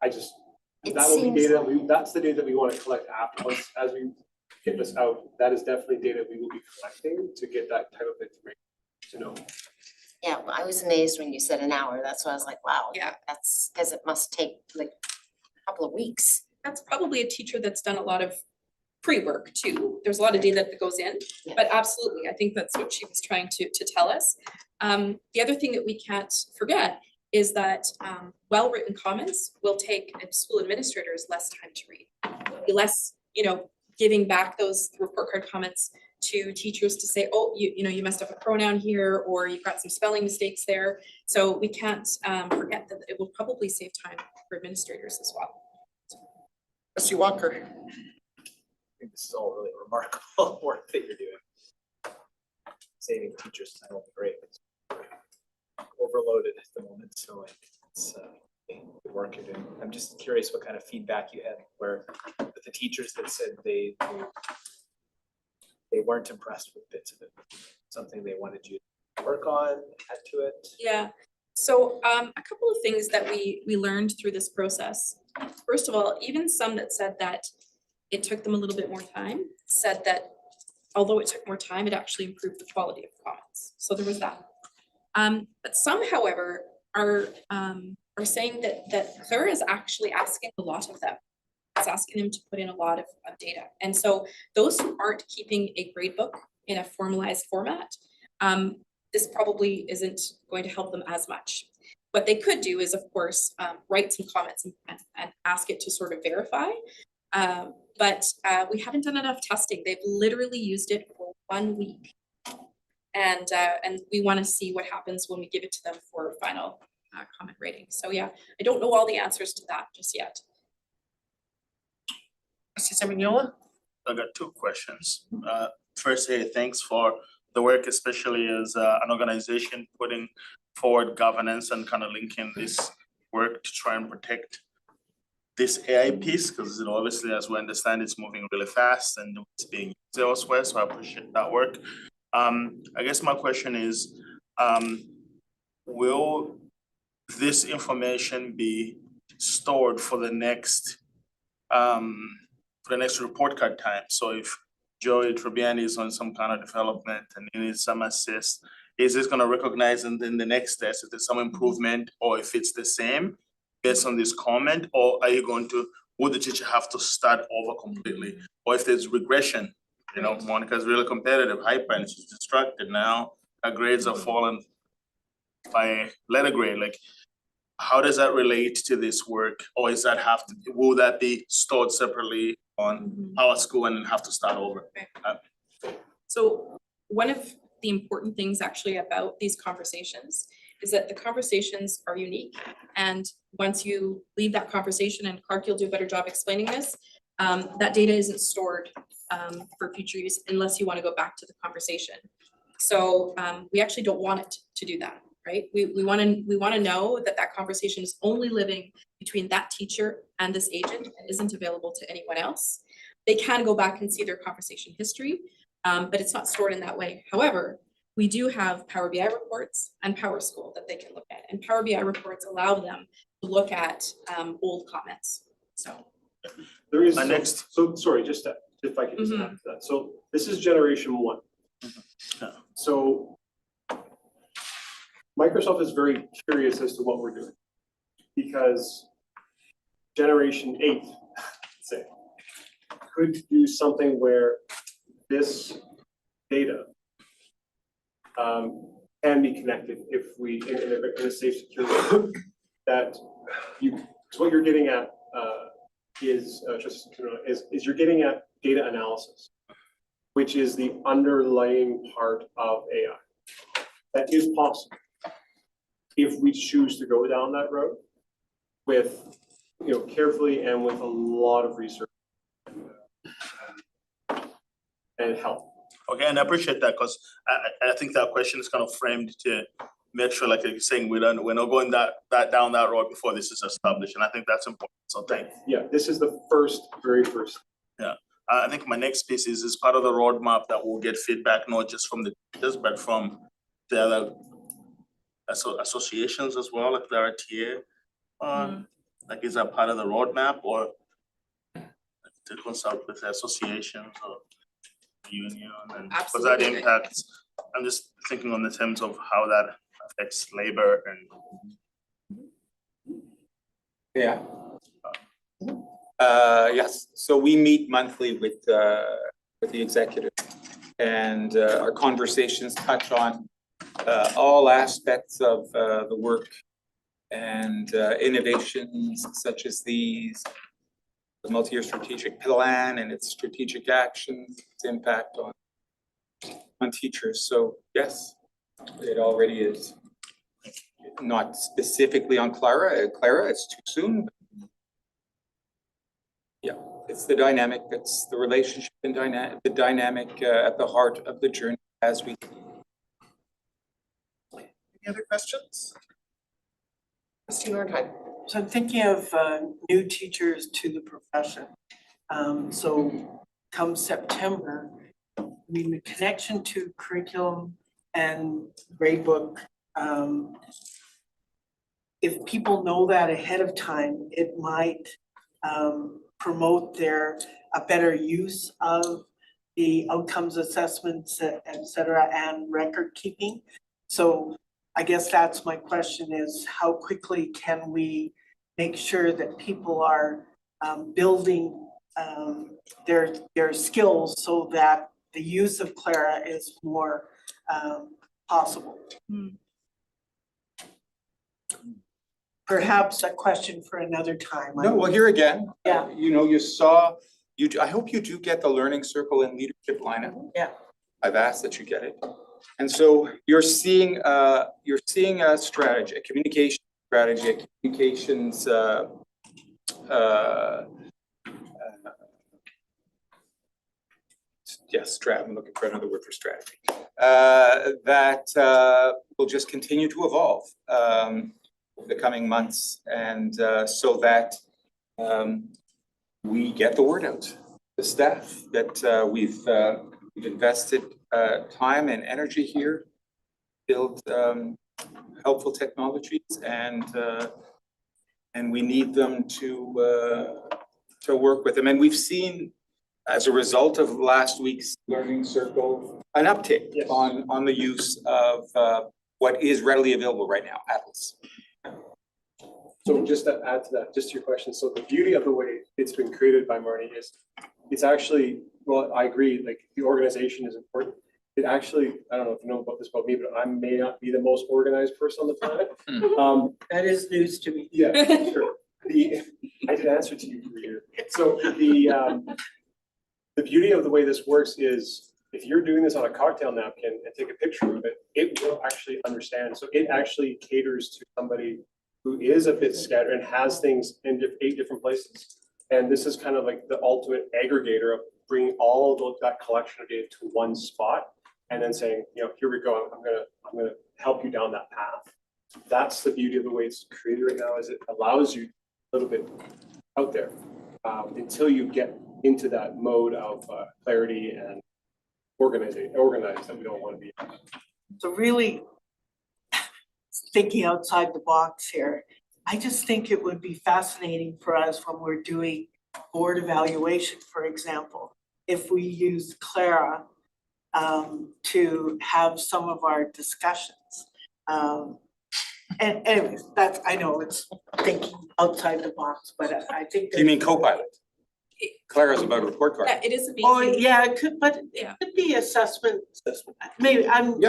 It That will be seems data, that's the data that we want to collect afterwards as we get this out. That is definitely data we will be collecting to get that type of information to know. Yeah, well, I was amazed when you said an hour. That's why I was like, wow. Yeah. That's because it must take like couple of weeks. That's probably a teacher that's done a lot of pre-work too. There's a lot of data that goes in, but absolutely, I think that's what she was trying to tell us. The other thing that we can't forget is that well-written comments will take school administrators less time to read. Be less, giving back those report card comments to teachers to say, oh, you messed up a pronoun here, or you've got some spelling mistakes there. So we can't forget that it will probably save time for administrators as well. Trustee Walker. I think this is all really remarkable work that you're doing. Saving teachers time will be great. Overloaded at the moment, so like it's good work you're doing. I'm just curious what kind of feedback you had where with the teachers that said they weren't impressed with bits of it. Something they wanted you to work on, add to it. Yeah, so a couple of things that we learned through this process. First of all, even some that said that it took them a little bit more time, said that although it took more time, it actually improved the quality of comments. So there was that. But some, however, are saying that Claire is actually asking a lot of them. It's asking them to put in a lot of data. And so those who aren't keeping a grade book in a formalized format, this probably isn't going to help them as much. What they could do is, of course, write some comments and ask it to sort of verify. But we haven't done enough testing. They've literally used it for 1 week. And we want to see what happens when we give it to them for final comment rating. So yeah, I don't know all the answers to that just yet. Trustee Semignola. I got two questions. First, hey, thanks for the work, especially as an organization putting forward governance and kind of linking this work to try and protect this AI piece, because obviously, as we understand, it's moving really fast and it's being used elsewhere, so I appreciate that work. I guess my question is, will this information be stored for the next report card time? So if Joey Tribbiani is on some kind of development and he needs some assist, is this gonna recognize in the next test if there's some improvement or if it's the same based on this comment, or are you going to, would the teacher have to start over completely? Or if there's regression, Monica's really competitive, hyper, and she's distracted now, her grades are falling by letter grade, like, how does that relate to this work? Or is that will that be stored separately on our school and then have to start over? So one of the important things actually about these conversations is that the conversations are unique. And once you leave that conversation, and Clark, you'll do a better job explaining this, that data isn't stored for future use unless you want to go back to the conversation. So we actually don't want it to do that, right? We want to know that conversation is only living between that teacher and this agent and isn't available to anyone else. They can go back and see their conversation history, but it's not stored in that way. However, we do have Power BI reports and PowerSchool that they can look at, and Power BI reports allow them to look at old comments. So There is, My next- so sorry, just if I could just add to that. So this is generation 1. Yeah. So Microsoft is very curious as to what we're doing, because generation 8, say, could do something where this data can be connected if we, in a safe, secure way, that so what you're getting at is you're getting at data analysis, which is the underlying part of AI. That is possible if we choose to go down that road with, carefully and with a lot of research and help. Okay, and I appreciate that, because I think that question is kind of framed to make sure, like you're saying, we're not going down that road before this is established, and I think that's important, so thank you. Yeah, this is the very first. Yeah, I think my next piece is part of the roadmap that will get feedback, not just from the teachers, but from the other associations as well, like the RTA. Like, is that part of the roadmap, or to consult with the associations or union, and because that Absolutely. impacts, I'm just thinking on the terms of how that affects labor and Yeah. Yes, so we meet monthly with the executive. And our conversations touch on all aspects of the work and innovations such as these, the multi-year strategic plan and its strategic actions, its impact on teachers. So yes, it already is. Not specifically on Clara, it's too soon. Yeah, it's the dynamic, it's the relationship and the dynamic at the heart of the journey as we. Any other questions? Christine Ornheim. So I'm thinking of new teachers to the profession. So come September, I mean, the connection to curriculum and gradebook, if people know that ahead of time, it might promote a better use of the outcomes assessments, et cetera, and record keeping. So I guess that's my question is how quickly can we make sure that people are building their skills so that the use of Clara is more possible? Perhaps a question for another time. No, well, here again, Yeah. you know, I hope you do get the Learning Circle and Leadership lineup. Yeah. I've asked that you get it. And so you're seeing a strategy, a communication strategy, a communications I'm looking for another word for strategy. That will just continue to evolve the coming months, and so that we get the word out. The staff that we've invested time and energy here, build helpful technologies, and we need them to work with them. And we've seen, as a result of last week's Learning Circle, an uptick Yes. on the use of what is readily available right now, Atlas. So just to add to that, just to your question, so the beauty of the way it's been created by Marnie is, it's actually, well, I agree, like the organization is important. It actually, I don't know if you know about this about me, but I may not be the most organized person on the planet. That is news to me. Yeah, sure. I did answer to you for a year. So the beauty of the way this works is if you're doing this on a cocktail napkin and take a picture of it, it will actually understand. So it actually caters to somebody who is a bit scattered and has things in 8 different places. And this is kind of like the ultimate aggregator of bringing all of that collection of data to one spot and then saying, you know, here we go, I'm gonna help you down that path. That's the beauty of the way it's created right now, is it allows you a little bit out there until you get into that mode of clarity and organized that we don't want to be in. So really thinking outside the box here, I just think it would be fascinating for us when we're doing board evaluation, for example, if we use Clara to have some of our discussions. And anyways, that's, I know it's thinking outside the box, but I think. You mean Copilot? Clara's about a report card. Yeah, it is amazing. Oh, yeah, it could, but it Yeah. could be assessment, maybe, I'm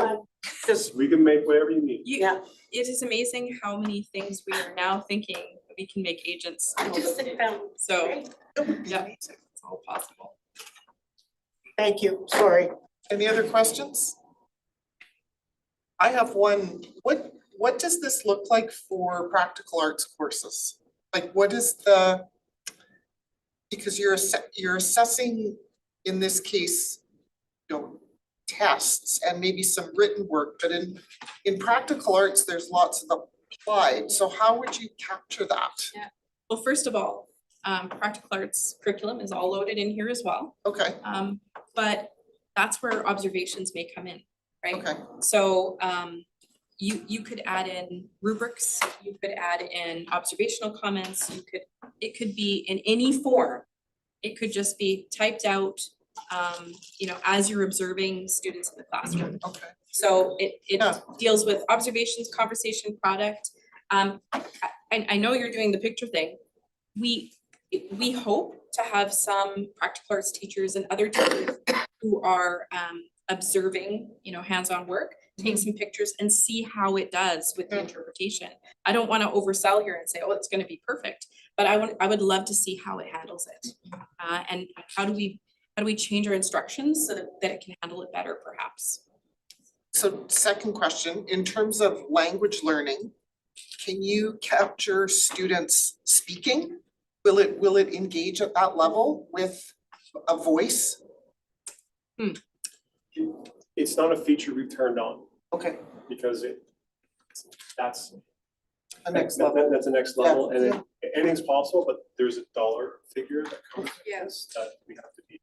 just, We can make whatever you need. yeah. It is amazing how many things we are now thinking that we can make agents. I just think that would be So, great. It would be yeah, amazing. it's all possible. Thank you, sorry. Any other questions? I have one. What does this look like for practical arts courses? Like, what is the, because you're assessing, in this case, you know, tests and maybe some written work, but in practical arts, there's lots of applied. So how would you capture that? Well, first of all, practical arts curriculum is all loaded in here as well. Okay, But that's where observations may come in, right? okay, So you could add in rubrics, you could add in observational comments, it could be in any form. It could just be typed out, you know, as you're observing students in the classroom. okay. So it Yeah. deals with observations, conversation, product. I know you're doing the picture thing. we hope to have some practical arts teachers and other teachers who are observing, you know, hands-on work, take some pictures and see how it does with the interpretation. I don't wanna oversell here and say, oh, it's gonna be perfect, but I would love to see how it handles it. And how do we change our instructions so that it can handle it better perhaps? So second question, in terms of language learning, can you capture students speaking? Will it engage at that level with a voice? It's not a feature we've turned on Okay, because that's the next that- level. that's the next level, and Yeah. anything's possible, but there's a dollar figure that comes with Yeah. this that we have to be.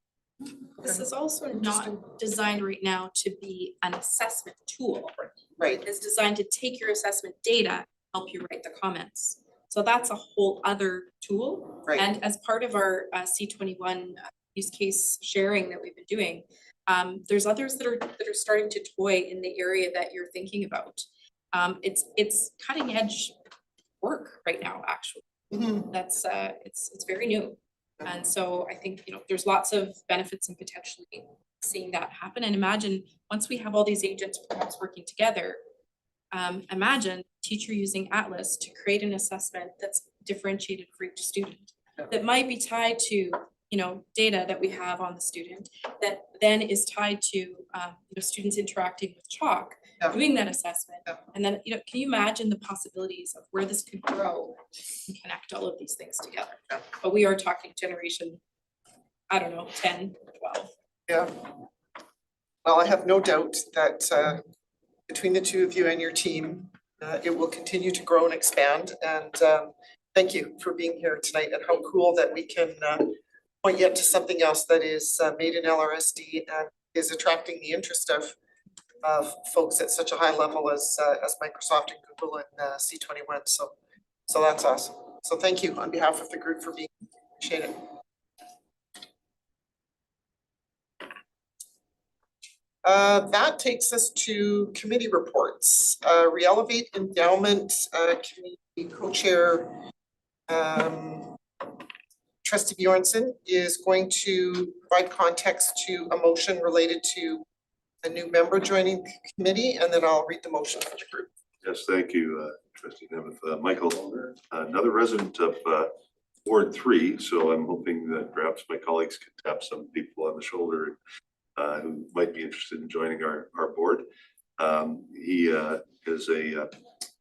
This is also not designed right now to be an assessment tool. Right, It's designed to take your assessment data, help you write the comments. So that's a whole other tool. right. And as part of our C21 use case sharing that we've been doing, there's others that are starting to toy in the area that you're thinking about. It's cutting edge work right now, actually. Mhm. That's it's very new. And so I think, you know, there's lots of benefits in potentially seeing that happen. And imagine, once we have all these agents perhaps working together, imagine teacher using Atlas to create an assessment that's differentiated for each student. That might be tied to, you know, data that we have on the student, that then is tied to, you know, students interacting with Chalk, Yeah. doing that assessment. Yeah. And then, you know, can you imagine the possibilities of where this could grow and connect all of these things together? Yeah. But we are talking generation, I don't know, 10, 12. Yeah. Well, I have no doubt that between the two of you and your team, it will continue to grow and expand. And thank you for being here tonight, and how cool that we can point yet to something else that is made in LRSD and is attracting the interest of folks at such a high level as Microsoft and Google and C21. So that's awesome. So thank you on behalf of the group for being here. Appreciate it. That takes us to committee reports. Reelevate Endowment Committee Co-Chair Trustee Bjornson is going to provide context to a motion related to a new member joining the committee, and then I'll read the motion for the group. Yes, thank you, Trustee Nemeth. Michael Holder, another resident of Ward 3, so I'm hoping that perhaps my colleagues can tap some people on the shoulder who might be interested in joining our board. He is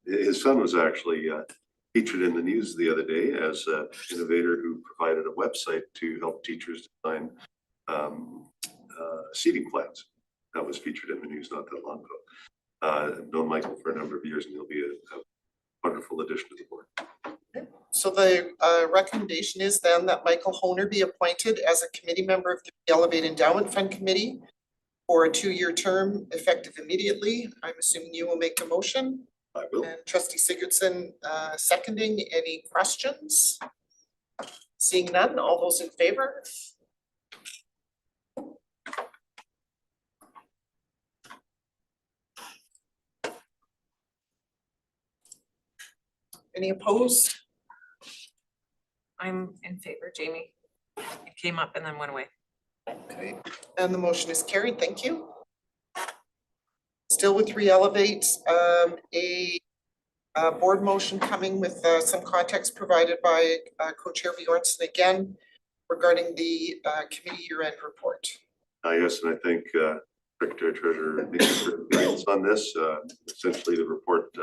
his son was actually featured in the news the other day as an innovator who provided a website to help teachers design seating plans. That was featured in the news not that long ago. I've known Michael for a number of years, and he'll be a wonderful addition to the board. So the recommendation is then that Michael Honer be appointed as a committee member of the Elevate Endowment Fund Committee for a 2-year term effective immediately. I'm assuming you will make the motion. I will. And Trustee Sigurdsson seconding. Any questions? Seeing none, all those in favor? Any opposed? I'm in favor, Jamie. It came up and then went away. Okay, and the motion is carried. Thank you. Still with Reelevate, a board motion coming with some context provided by Co-Chair Bjornson again regarding the committee year-end report. Yes, and I think Secretary Treasurer needs on this. Essentially, the report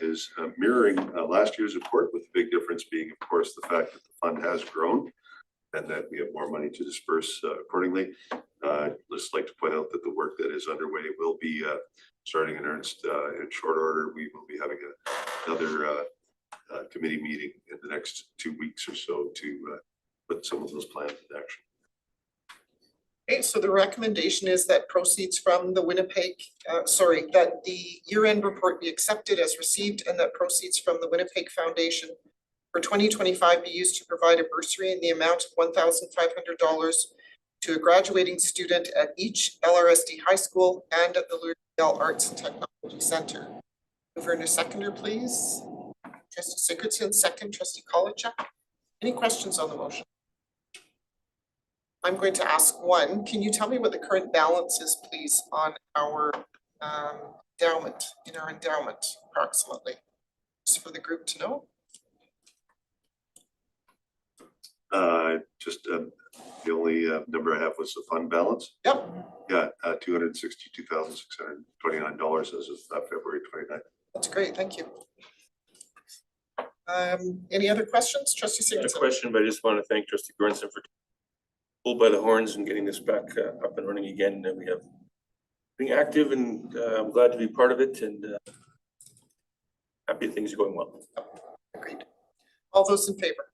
is mirroring last year's report, with the big difference being, of course, the fact that the fund has grown and that we have more money to disperse accordingly. I'd just like to point out that the work that is underway will be starting in earnest in short order. We will be having another committee meeting in the next 2 weeks or so to put some of those plans in action. Okay, so the recommendation is that proceeds from the that the year-end report be accepted as received, and that proceeds from the Winnipeg Foundation for 2025 be used to provide a bursary in the amount of $1,500 to a graduating student at each LRSD high school and at the Louisville Arts and Technology Center. Mover and a seconder, please. Trustee Sigurdsson, second. Trustee Kolachuk. Any questions on the motion? I'm going to ask one. Can you tell me what the current balance is, please, on our endowment, approximately? Just for the group to know. Just the only number I have was the fund balance. Yep. Yeah, $262,629 as of February 29th. That's great, thank you. Any other questions, trustee A Sigurdson? question, but I just want to thank trustee Bjornson for pulled by the horns and getting this back up and running again. We have being active, and I'm glad to be part of it, and happy things are going well. Agreed. All those in favor?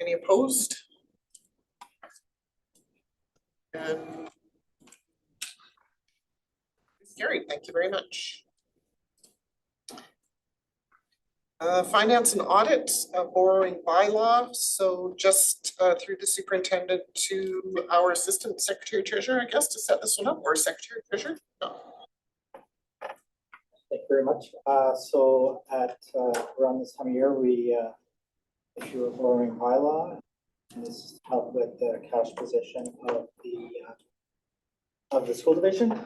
Any opposed? And it's carried, thank you very much. Finance and audit, borrowing bylaw. So just through the superintendent to our assistant secretary treasurer, I guess, to set this one up, or secretary treasurer? No. Thank you very much. So at around this time of year, we issue a borrowing bylaw, and this is to help with the cash position of the school division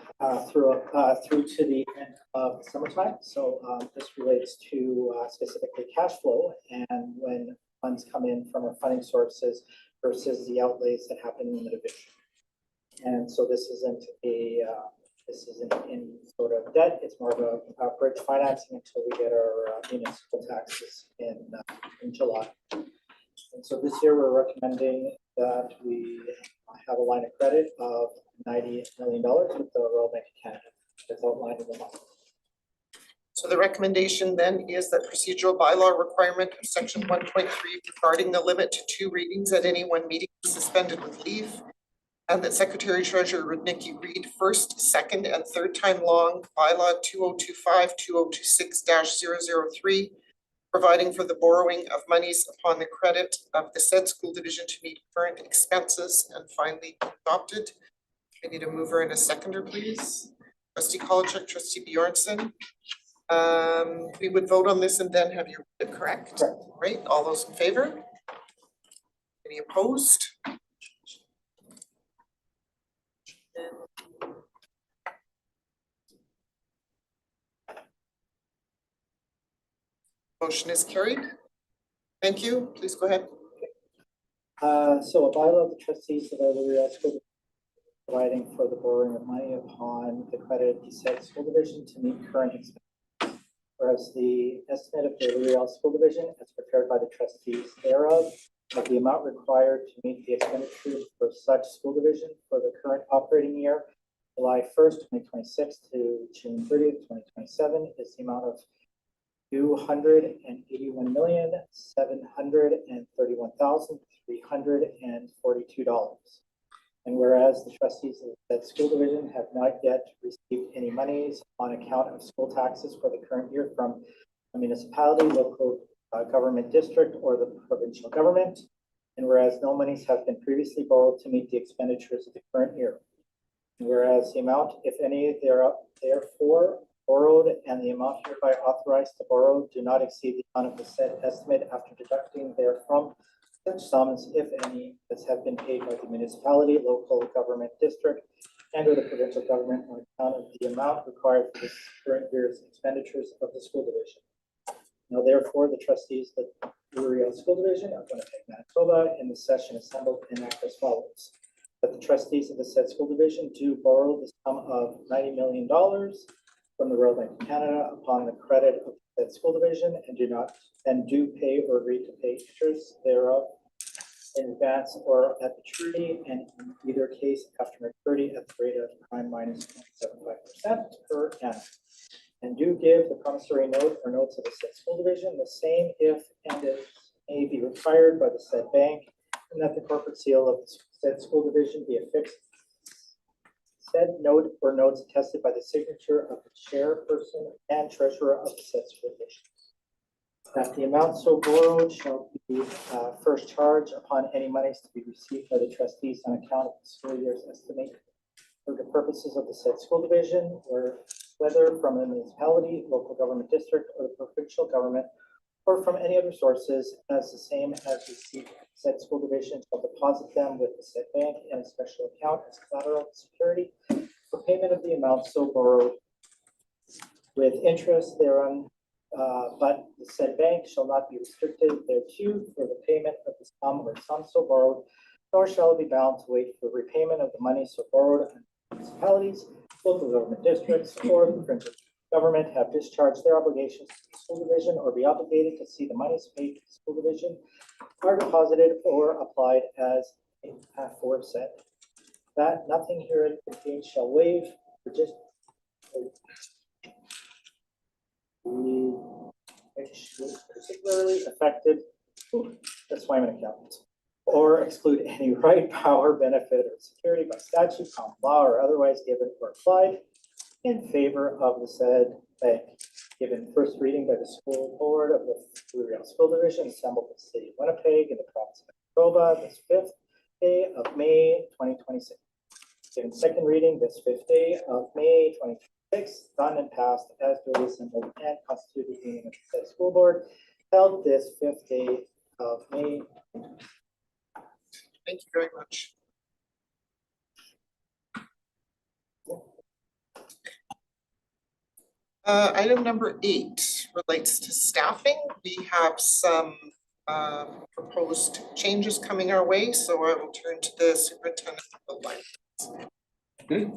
through to the end of the summertime. So this relates to specifically cash flow and when funds come in from our funding sources versus the outlays that happen in the division. And so this isn't any sort of debt. It's more of a bridge financing until we get our municipal taxes in July. And so this year we're recommending that we have a line of credit of $90 million with the Royal Bank of Canada, as outlined in the law. So the recommendation then is that procedural bylaw requirement of section 1.3 regarding the limit to 2 readings at any one meeting is suspended with leave. And that Secretary Treasurer Rudnicki read first, second, and third time long bylaw 2025-2026-003, providing for the borrowing of monies upon the credit of the said school division to meet current expenses, and finally adopted. I need a mover and a seconder, please. Trustee Kolochuk, trustee Bjornson. We would vote on this and then have you read it, correct? Right, all those in favor? Any opposed? Motion is carried. Thank you. Please go ahead. So a bylaw of the trustees of the school providing for the borrowing of money upon the credit of the said school division to meet current expenses. Whereas the estimate of the L'Oreal School Division as prepared by the trustees thereof of the amount required to meet the expenditures for such school division for the current operating year, July 1st, 2026 to June 30th, 2027 is the amount of $281,731,342. And whereas the trustees of that school division have not yet received any monies on account of school taxes for the current year from a municipality, local government district, or the provincial government. And whereas no monies have been previously borrowed to meet the expenditures of the current year. And whereas the amount, if any, therefore borrowed and the amount hereby authorized to borrow do not exceed the amount of the said estimate after deducting therefrom such sums, if any, as have been paid by the municipality, local government district, and or the provincial government on account of the amount required for this current year's expenditures of the school division. Now therefore, the trustees of the L'Oreal School Division of Winnipeg, Manitoba, in the session assembled enact as follows. That the trustees of the said school division do borrow the sum of $90 million from the Royal Bank of Canada upon the credit of that school division and do pay or agree to pay interest thereof in advance or at maturity, and in either case after maturity at the rate of prime minus 0.75% per annum. And do give the promissory note or notes of the said school division the same if and as may be required by the said bank, and that the corporate seal of the said school division be affixed. Said note or notes attested by the signature of the chairperson and treasurer of the said school division. That the amount so borrowed shall be first charged upon any monies to be received by the trustees on account of the school year's estimate for the purposes of the said school division, or whether from a municipality, local government district, or the provincial government, or from any other sources as the same as received from said school division shall deposit them with the said bank in a special account as collateral security for payment of the amount so borrowed with interest thereon, but the said bank shall not be restricted thereto for the payment of the sum or sums so borrowed, nor shall it be bound to wait for repayment of the money so borrowed until municipalities, local government districts, or the printer government have discharged their obligations to the school division or be obligated to see the monies paid to the school division are deposited or applied as aforesaid. That nothing herein contained shall waive or just which was particularly affected, that's why I'm an accountant, or exclude any right, power, benefit, or security by statute, common law, or otherwise given or applied in favor of the said bank. Given first reading by the school board of the Blue Real School Division assembled in the city of Winnipeg in the province of Manitoba this 5th day of May 2026. Given second reading this 5th day of May 2026, done and passed as duly assembled and constituted meeting of the said school board held this 5th day of May. Thank you very much. Item number 8 relates to staffing. We have some proposed changes coming our way, so I will turn to the superintendent of the line.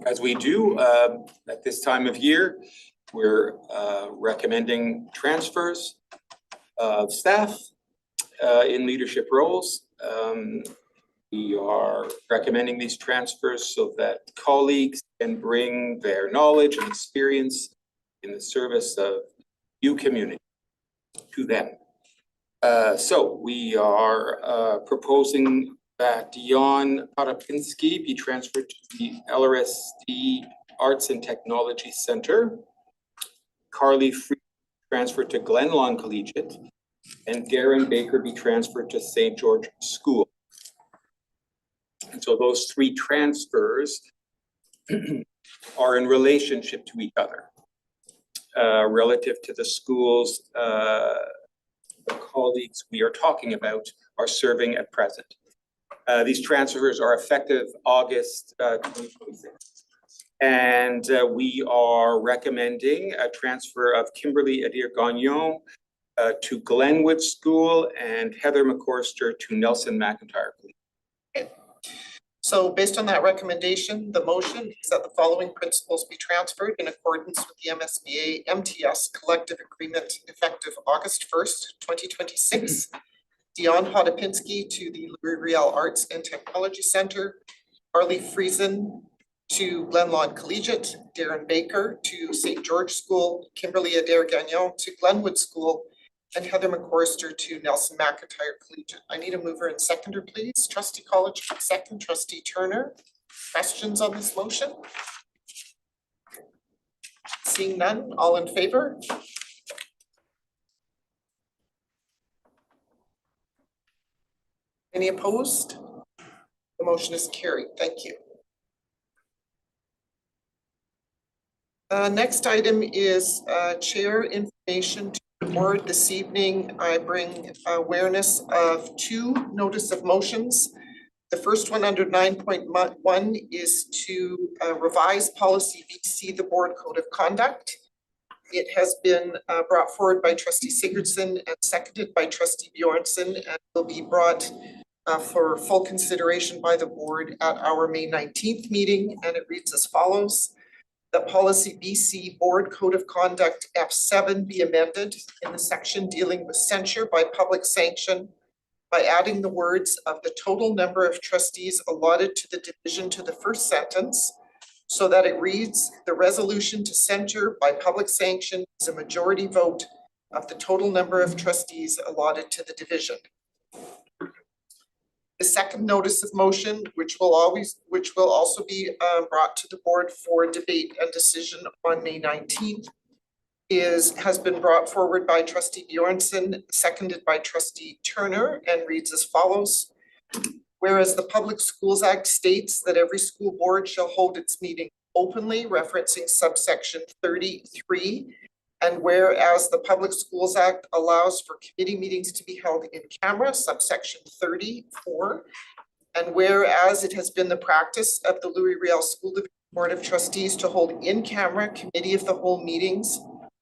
As we do at this time of year, we're recommending transfers of staff in leadership roles. We are recommending these transfers so that colleagues can bring their knowledge and experience in the service of you community to them. So we are proposing that Dion Parapinski be transferred to the LRSD Arts and Technology Center, Carly Free transferred to Glenlawn Collegiate, and Darren Baker be transferred to St. George School. And so those three transfers are in relationship to each other. Relative to the schools, the colleagues we are talking about are serving at present. These transfers are effective August 2026. And we are recommending a transfer of Kimberly Adair Gagnon to Glenwood School and Heather McCorster to Nelson McIntyre. So based on that recommendation, the motion is that the following principals be transferred in accordance with the MSBA MTS collective agreement effective August 1st, 2026. Dion Hodopinski to the Louis Riel Arts and Technology Center, Carly Friesen to Glenlawn Collegiate, Darren Baker to St. George School, Kimberly Adair Gagnon to Glenwood School, and Heather McCorster to Nelson McIntyre Collegiate. I need a mover and seconder, please. Trustee College, second. Trustee Turner. Questions on this motion? Seeing none, all in favor? Any opposed? The motion is carried. Thank you. Next item is chair information to the board. This evening, I bring awareness of 2 notice of motions. The first one under 9.1 is to revise policy BC, the board code of conduct. It has been brought forward by trustee Sigurdsson and seconded by trustee Bjornson, and will be brought for full consideration by the board at our May 19th meeting. And it reads as follows: that policy BC board code of conduct F7 be amended in the section dealing with censure by public sanction by adding the words of the total number of trustees allotted to the division to the first sentence, so that it reads, the resolution to censure by public sanction is a majority vote of the total number of trustees allotted to the division. The second notice of motion, which will also be brought to the board for debate and decision on May 19th, has been brought forward by trustee Bjornson, seconded by trustee Turner, and reads as follows. Whereas the Public Schools Act states that every school board shall hold its meeting openly, referencing subsection 33, And whereas the Public Schools Act allows for committee meetings to be held in camera, subsection 34. And whereas it has been the practice of the Louis Riel School Division Board of Trustees to hold in-camera committee of the whole meetings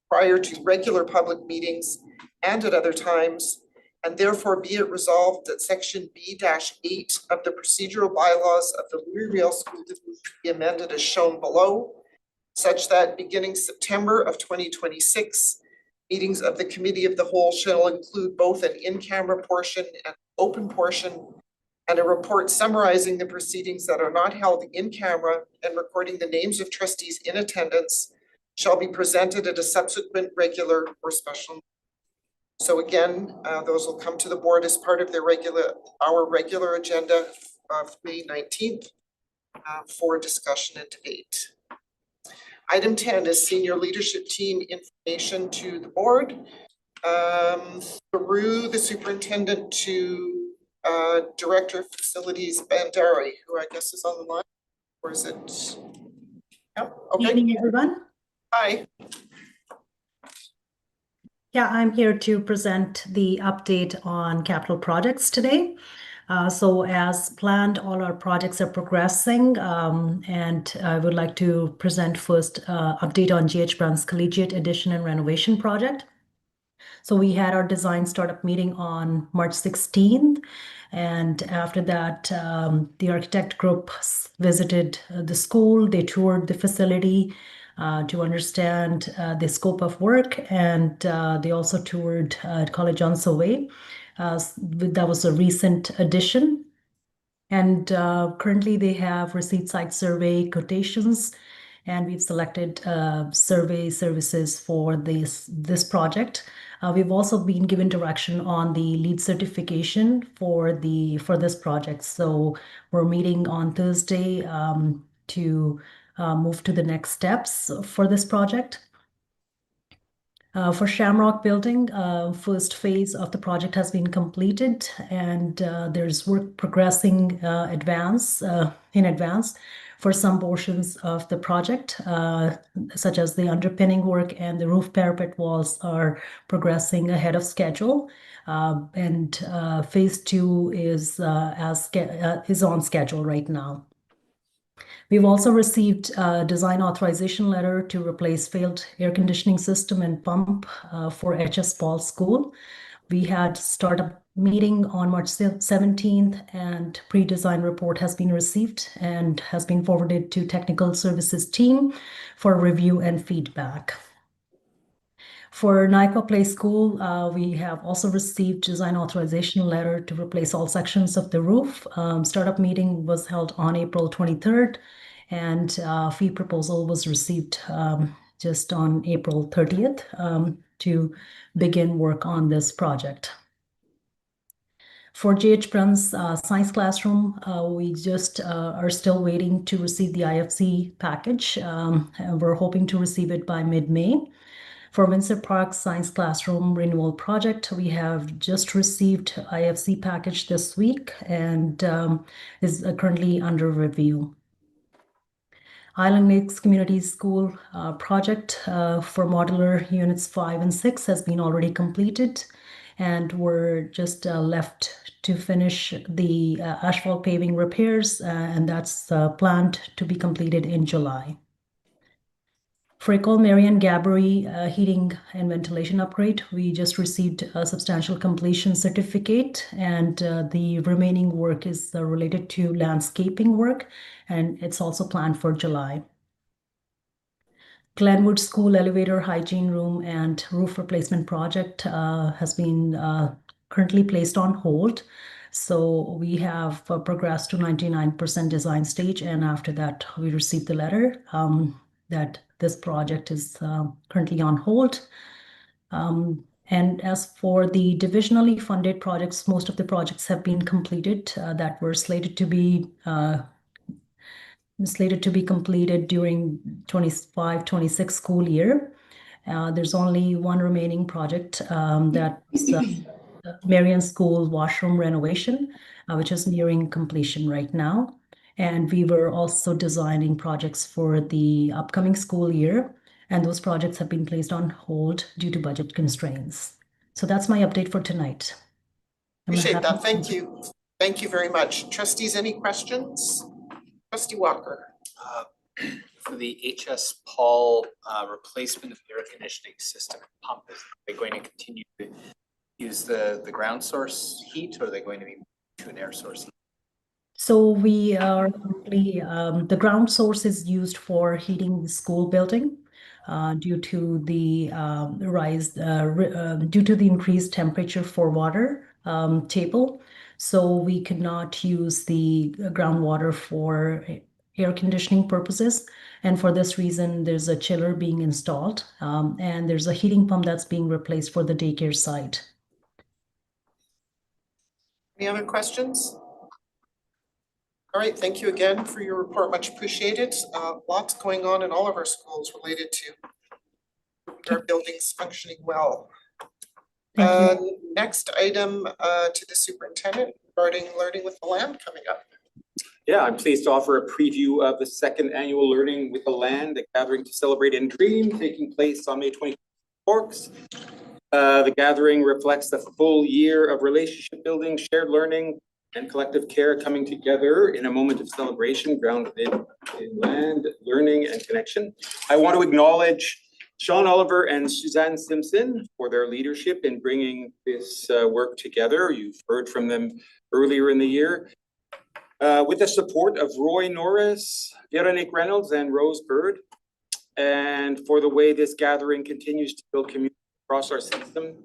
prior to regular public meetings and at other times, and therefore be it resolved that section B-8 of the procedural bylaws of the Louis Riel School Division be amended as shown below, such that beginning September of 2026, meetings of the Committee of the Whole shall include both an in-camera portion and open portion, and a report summarizing the proceedings that are not held in camera and recording the names of trustees in attendance shall be presented at a subsequent regular or special. So again, those will come to the board as part of our regular agenda of May 19th for discussion and debate. Item 10 is senior leadership team information to the board. Through the superintendent to Director of Facilities Bandari, who I guess is on the line, or is it? Yep, okay. Good evening, everyone. Hi. Yeah, I'm here to present the update on capital projects today. So as planned, all our projects are progressing, and I would like to present first update on GH Brown's Collegiate Addition and Renovation Project. So we had our design startup meeting on March 16th. And after that, the architect group visited the school. They toured the facility to understand the scope of work. And they also toured College on Sauvé. That was a recent addition. And currently they have received site survey quotations, and we've selected survey services for this project. We've also been given direction on the LEED certification for this project. So we're meeting on Thursday to move to the next steps for this project. For Shamrock Building, first phase of the project has been completed, and there's work progressing in advance for some portions of the project, such as the underpinning work and the roof parapet walls are progressing ahead of schedule. And phase 2 is on schedule right now. We've also received a design authorization letter to replace failed air conditioning system and pump for HS Paul School. We had startup meeting on March 17th, and pre-design report has been received and has been forwarded to technical services team for review and feedback. For Nypa Play School, we have also received design authorization letter to replace all sections of the roof. Startup meeting was held on April 23rd, and fee proposal was received just on April 30th to begin work on this project. For GH Brown's science classroom, we just are still waiting to receive the IFC package. We're hoping to receive it by mid-May. For Windsor Park Science Classroom Renewal Project, we have just received IFC package this week and is currently under review. Island Lakes Community School project for modular units 5 and 6 has been already completed, and we're just left to finish the asphalt paving repairs, and that's planned to be completed in July. For École Marianne Gabory heating and ventilation upgrade, we just received a substantial completion certificate, and the remaining work is related to landscaping work, and it's also planned for July. Glenwood School elevator hygiene room and roof replacement project has been currently placed on hold. So we have progressed to 99% design stage, and after that we received the letter that this project is currently on hold. And as for the divisionally funded projects, most of the projects have been completed that were slated to be completed during 25-26 school year. There's only one remaining project that's Marian School washroom renovation, which is nearing completion right now. And we were also designing projects for the upcoming school year. and those projects have been placed on hold due to budget constraints. So that's my update for tonight. I'm Appreciate happy- that. Thank you. Thank you very much. Trustees, any questions? Trustee Walker. For the HS Paul replacement of the air conditioning system pump, is they going to continue to use the ground source heat, or are they going to be to an air source heat? So we are currently, the ground source is used for heating the school building due to the due to the increased temperature for water table. So we cannot use the groundwater for air conditioning purposes. And for this reason, there's a chiller being installed and there's a heating pump that's being replaced for the daycare site. Any other questions? All right, thank you again for your report, much appreciated. Lots going on in all of our schools related to our buildings functioning well. Thank you. Next item to the superintendent regarding Learning with the Land coming up. Yeah, I'm pleased to offer a preview of the second annual Learning with the Land, a gathering to celebrate and dream, taking place on May 24th. Forks. The gathering reflects the full year of relationship building, shared learning, and collective care coming together in a moment of celebration grounded in land, learning, and connection. I want to acknowledge Sean Oliver and Suzanne Simpson for their leadership in bringing this work together. You've heard from them earlier in the year. With the support of Roy Norris, Veronique Reynolds, and Rose Bird, and for the way this gathering continues to build community across our system.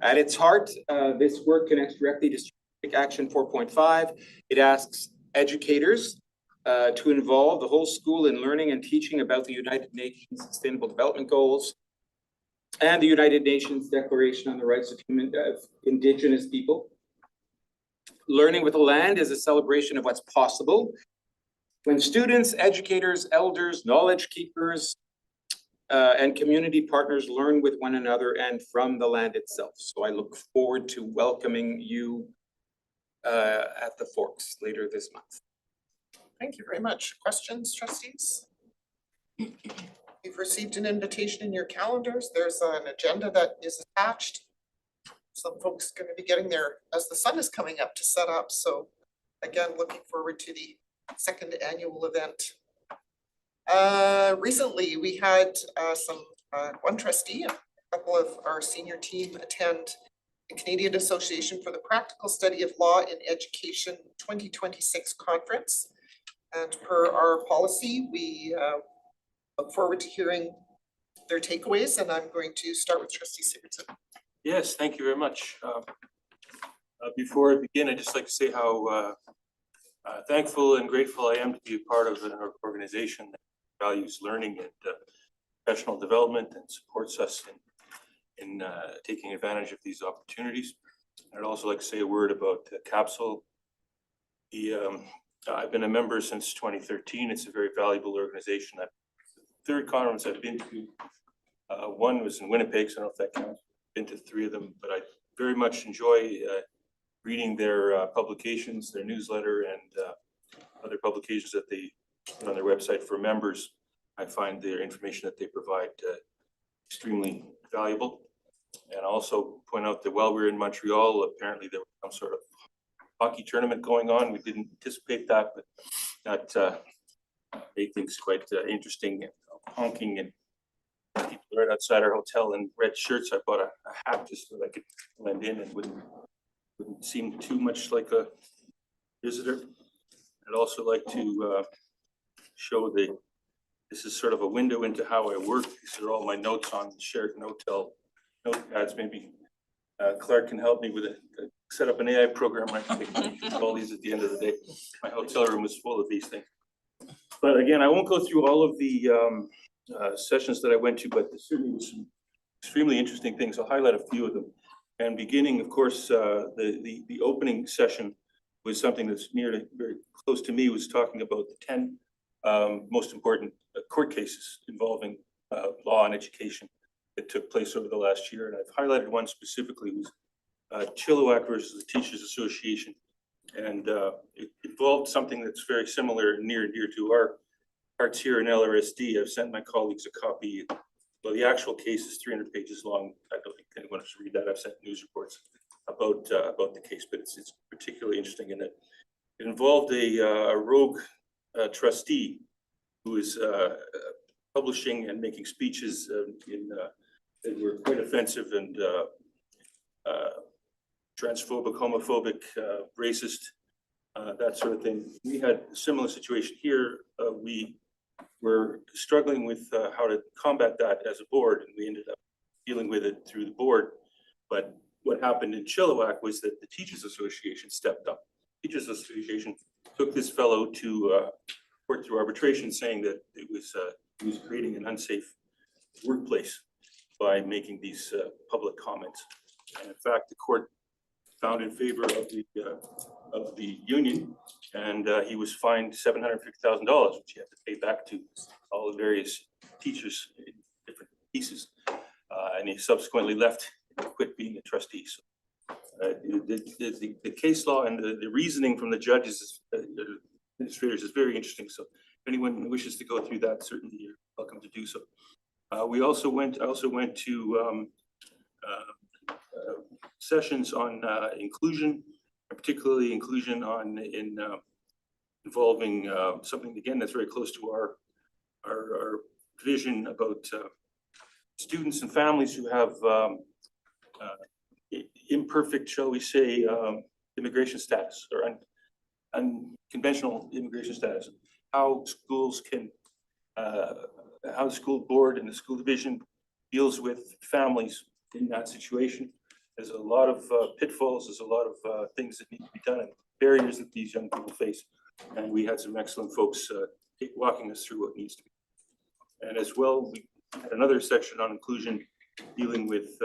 At its heart, this work connects directly to Strategic Action 4.5. It asks educators to involve the whole school in learning and teaching about the United Nations Sustainable Development Goals and the United Nations Declaration on the Rights of Indigenous People. Learning with the Land is a celebration of what's possible when students, educators, elders, knowledge keepers, and community partners learn with one another and from the land itself. So I look forward to welcoming you at the Forks later this month. Thank you very much. Questions, trustees? You've received an invitation in your calendars. There's an agenda that is attached. Some folks are going to be getting there as the sun is coming up to set up. So again, looking forward to the second annual event. Recently, we had one trustee and a couple of our senior team attend the Canadian Association for the Practical Study of Law in Education 2026 conference. And per our policy, we look forward to hearing their takeaways, and I'm going to start with Trustee Sigurdsson. Yes, thank you very much. Before I begin, I'd just like to say how thankful and grateful I am to be a part of an organization that values learning and professional development and supports us in taking advantage of these opportunities. I'd also like to say a word about Capsule. I've been a member since 2013. It's a very valuable organization. The third conference I've been to, one was in Winnipeg, so I don't know if that counts. Been to 3 of them, but I very much enjoy reading their publications, their newsletter, and other publications that they put on their website for members. I find their information that they provide extremely valuable. And also point out that while we were in Montreal, apparently there was some sort of hockey tournament going on. We didn't anticipate that, but that made things quite interesting. Honking and people right outside our hotel in red shirts. I bought a hat just so that I could blend in and wouldn't seem too much like a visitor. I'd also like to show this is sort of a window into how I work. These are all my notes on shared notepads. Maybe Clark can help me with set up an AI program. I can take all these at the end of the day. My hotel room is full of these things. But again, I won't go through all of the sessions that I went to, but there certainly was some extremely interesting things. I'll highlight a few of them. And beginning, of course, the opening session was something that's very close to me, was talking about the 10 most important court cases involving law and education that took place over the last year. And I've highlighted one specifically, was Chilliwack versus the Teachers Association. And it involved something that's very similar, near and dear to our hearts here in LRSD. I've sent my colleagues a copy. Well, the actual case is 300 pages long. I don't think anyone should read that. I've sent news reports about the case, but it's particularly interesting in that it involved a rogue trustee who is publishing and making speeches that were quite offensive and transphobic, homophobic, racist, that sort of thing. We had a similar situation here. We were struggling with how to combat that as a board, and we ended up dealing with it through the board. But what happened in Chilliwack was that the Teachers Association stepped up. Teachers Association took this fellow to court through arbitration, saying that he was creating an unsafe workplace by making these public comments. And in fact, the court found in favor of the union, and he was fined $750,000, which he had to pay back to all the various teachers in different pieces. And he subsequently left and quit being a trustee. So, the case law and the reasoning from the judges, administrators, is very interesting. So if anyone wishes to go through that, certainly you're welcome to do so. I also went to sessions on inclusion, particularly inclusion involving something again that's very close to our vision about students and families who have imperfect, shall we say, immigration status or unconventional immigration status. How schools can, how the school board and the school division deals with families in that situation. There's a lot of pitfalls, there's a lot of things that need to be done and barriers that these young people face. And we had some excellent folks walking us through what needs to be. And as well, we had another section on inclusion dealing with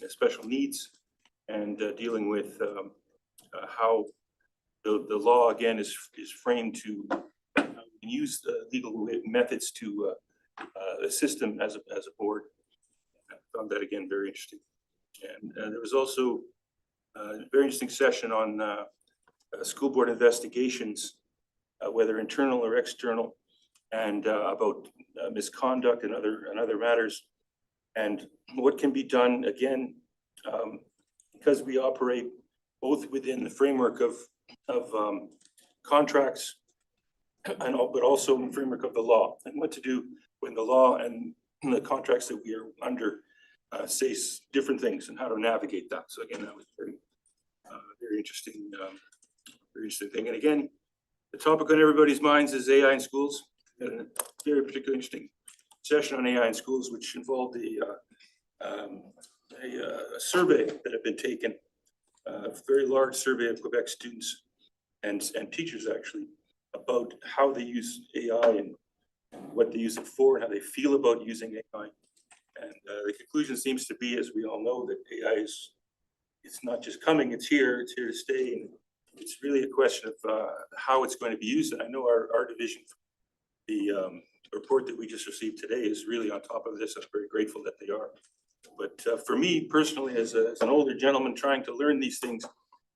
special needs and dealing with how the law again is framed to use legal methods to assist them as a board. I found that again very interesting. And there was also a very interesting session on school board investigations, whether internal or external, and about misconduct and other matters, and what can be done again, because we operate both within the framework of contracts and but also in the framework of the law, and what to do when the law and the contracts that we are under say different things and how to navigate that. So again, that was very interesting, very interesting thing. And again, the topic on everybody's minds is AI in schools. And a very particularly interesting session on AI in schools, which involved a survey that had been taken, a very large survey of Quebec students and teachers actually, about how they use AI and what they use it for and how they feel about using AI. And the conclusion seems to be, as we all know, that AI it's not just coming, it's here to stay. And it's really a question of how it's going to be used. And I know our division, the report that we just received today, is really on top of this. I'm very grateful that they are. But for me personally, as an older gentleman trying to learn these things,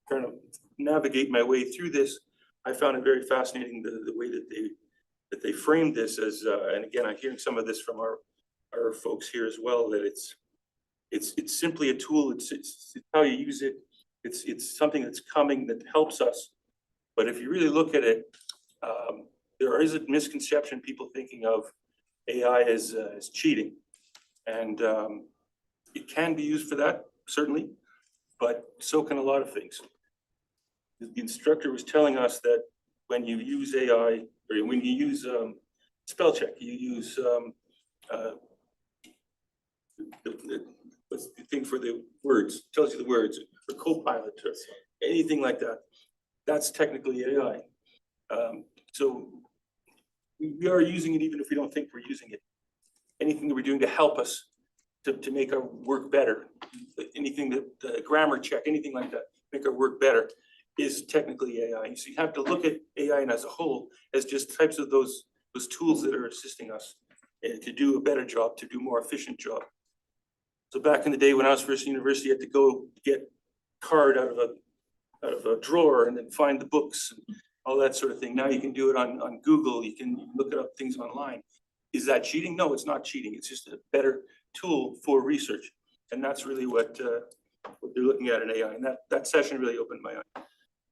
trying to navigate my way through this, I found it very fascinating the way that they framed this as, and again, I'm hearing some of this from our folks here as well, that it's simply a tool. It's how you use it. It's something that's coming that helps us. But if you really look at it, there is a misconception, people thinking of AI as cheating, and it can be used for that, certainly, but so can a lot of things. The instructor was telling us that when you use AI, or when you use spell check, you use what's the thing for the words, tells you the words, or Copilot, or anything like that, that's technically AI. So we are using it even if we don't think we're using it. Anything that we're doing to help us to make our work better, anything that grammar check, anything like that, make our work better, is technically AI. So you have to look at AI as a whole as just types of those tools that are assisting us to do a better job, to do a more efficient job. So back in the day when I was first in university, you had to go get a card out of a drawer and then find the books and all that sort of thing. Now you can do it on Google. You can look up things online. Is that cheating? No, it's not cheating. It's just a better tool for research. And that's really what they're looking at in AI. And that session really opened my eye.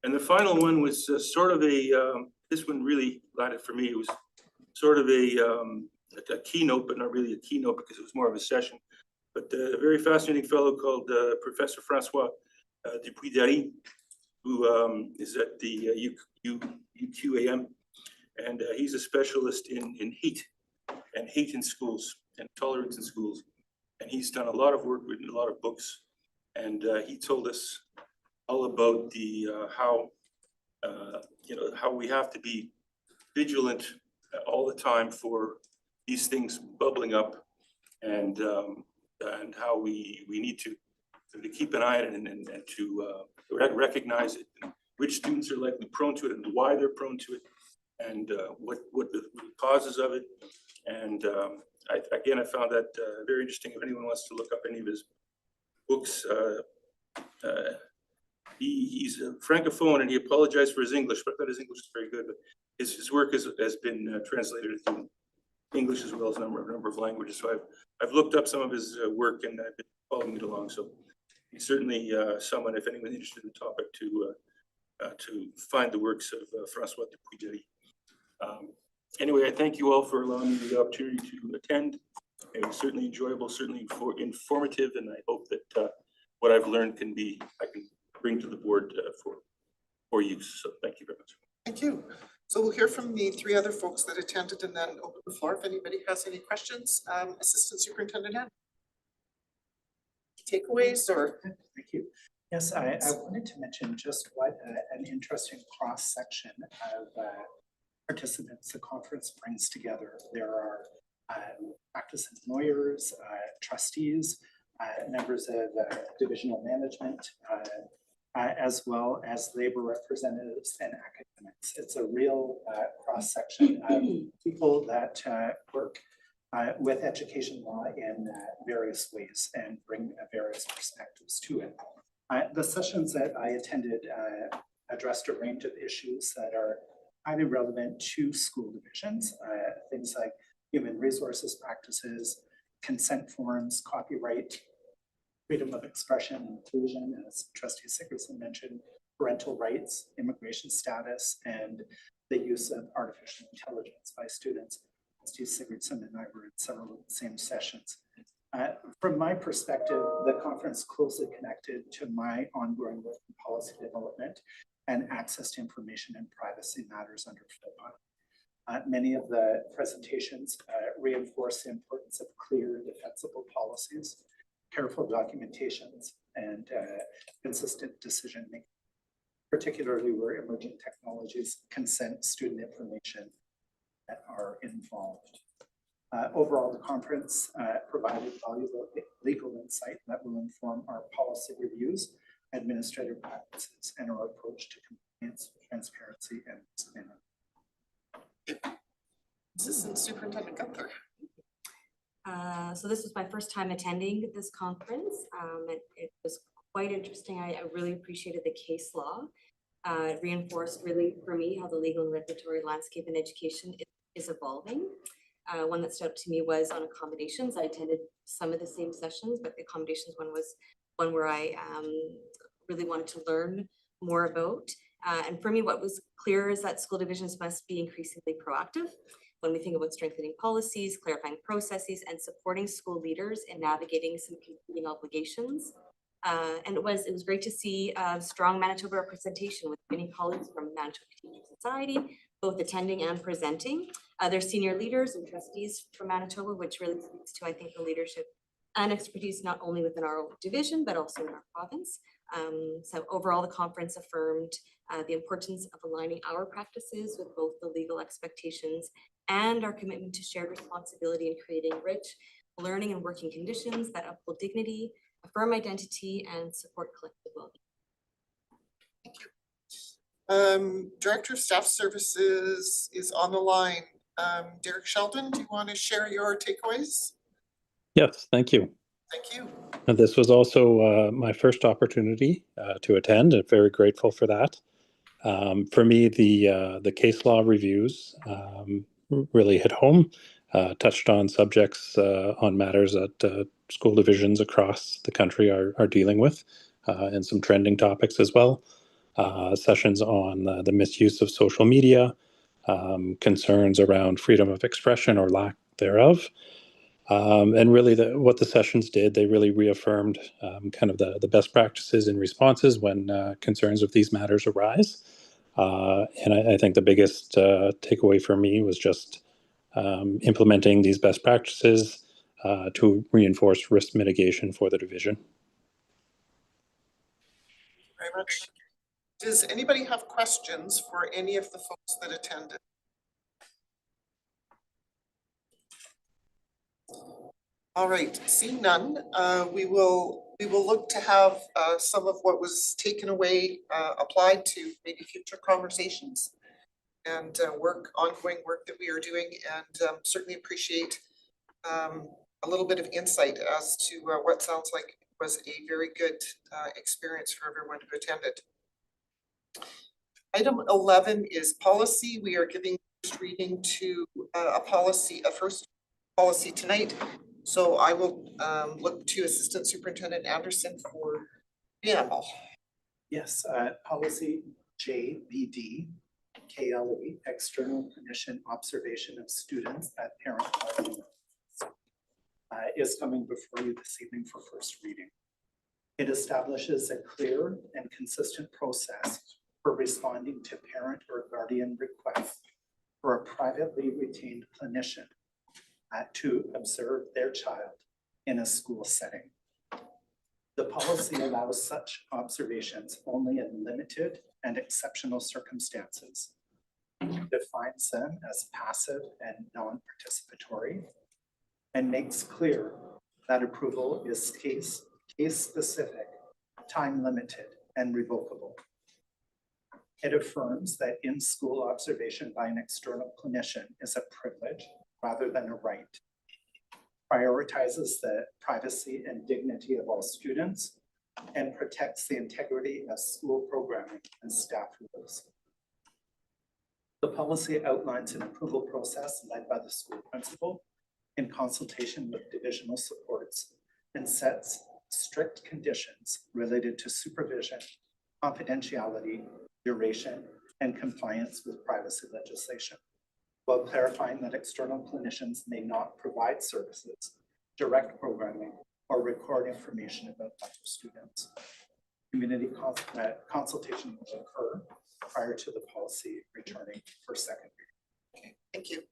And the final one was sort of this one really landed for me. It was sort of a keynote, but not really a keynote because it was more of a session. But a very fascinating fellow called Professor Francois Dupuy-Derry, who is at the UQAM. And he's a specialist in hate in schools and tolerance in schools. And he's done a lot of work, written a lot of books. And he told us all about how we have to be vigilant all the time for these things bubbling up, and how we need to keep an eye on it and to recognize it, and which students are likely prone to it and why they're prone to it, and what the causes of it. And I found that very interesting. If anyone wants to look up any of his books, he's a Francophone and he apologized for his English, but I thought his English is very good. But his work has been translated into English as well as a number of languages. So I've looked up some of his work and I've been following it along. So he's certainly someone, if anyone's interested in the topic, to find the works of Francois Dupuy-Derry. Anyway, I thank you all for allowing me the opportunity to attend. It was certainly enjoyable, certainly informative, and I hope that what I've learned I can bring to the board for use. So thank you very much. Thank you. So we'll hear from the three other folks that attended and then open the floor if anybody has any questions. Assistant Superintendent Han. Takeaways or? Thank you. Yes, I wanted to mention just what an interesting cross-section of participants the conference brings together. There are practicing lawyers, trustees, members of divisional management, as well as labor representatives and academics. It's a real cross-section of people that work with education law in various ways and bring various perspectives to it. The sessions that I attended addressed a range of issues that are highly relevant to school divisions, things like human resources practices, consent forms, copyright, freedom of expression, inclusion, as Trustee Sigurdson mentioned, parental rights, immigration status, and the use of artificial intelligence by students. Trustee Sigurdson and I were in several of the same sessions. From my perspective, the conference closely connected to my ongoing work in policy development and access to information and privacy matters under FOPA. Many of the presentations reinforce the importance of clear, defensible policies, careful documentations, and consistent decision-making, particularly where emerging technologies consent student information that are involved. Overall, the conference provided valuable legal insight that will inform our policy reviews, administrative practices, and our approach to compliance, transparency, and risk management. Assistant Superintendent Gunther. So this was my first time attending this conference. It was quite interesting. I really appreciated the case law. It reinforced really for me how the legal and regulatory landscape in education is evolving. One that stood out to me was on accommodations. I attended some of the same sessions, but the accommodations one was one where I really wanted to learn more about. And for me, what was clear is that school divisions must be increasingly proactive when we think about strengthening policies, clarifying processes, and supporting school leaders in navigating some competing obligations. And it was great to see strong Manitoba representation with many colleagues from Manitoba Teaching Society, both attending and presenting. There's senior leaders and trustees from Manitoba, which really speaks to, I think, the leadership and expertise not only within our division, but also in our province. So overall, the conference affirmed the importance of aligning our practices with both the legal expectations and our commitment to shared responsibility in creating rich learning and working conditions that uphold dignity, affirm identity, and support collective well-being. Director of Staff Services is on the line. Derek Sheldon, do you want to share your takeaways? Yes, thank you. Thank you. And this was also my first opportunity to attend, and very grateful for that. For me, the case law reviews really hit home. touched on subjects on matters that school divisions across the country are dealing with, and some trending topics as well. Sessions on the misuse of social media, concerns around freedom of expression or lack thereof. And really what the sessions did, they really reaffirmed kind of the best practices and responses when concerns of these matters arise. And I think the biggest takeaway for me was just implementing these best practices to reinforce risk mitigation for the division. Very much. Does anybody have questions for any of the folks that attended? All right, seeing none, we will look to have some of what was taken away applied to maybe future conversations and ongoing work that we are doing, and certainly appreciate a little bit of insight as to what sounds like was a very good experience for everyone who attended. Item 11 is policy. We are giving first reading to a first policy tonight. So I will look to Assistant Superintendent Anderson for preamble. Yes, policy JBD, KLE, external clinician observation of students at parent level, is coming before you this evening for first reading. It establishes a clear and consistent process for responding to parent or guardian requests for a privately retained clinician to observe their child in a school setting. The policy allows such observations only in limited and exceptional circumstances, defines them as passive and non-participatory, and makes clear that approval is case-specific, time-limited, and revocable. It affirms that in-school observation by an external clinician is a privilege rather than a right, prioritizes the privacy and dignity of all students, and protects the integrity of school programming and staff rules. The policy outlines an approval process led by the school principal in consultation with divisional supports, and sets strict conditions related to supervision, confidentiality, duration, and compliance with privacy legislation, while clarifying that external clinicians may not provide services, direct programming, or record information about other students. Community consultation will occur prior to the policy returning for second reading. Okay, thank you.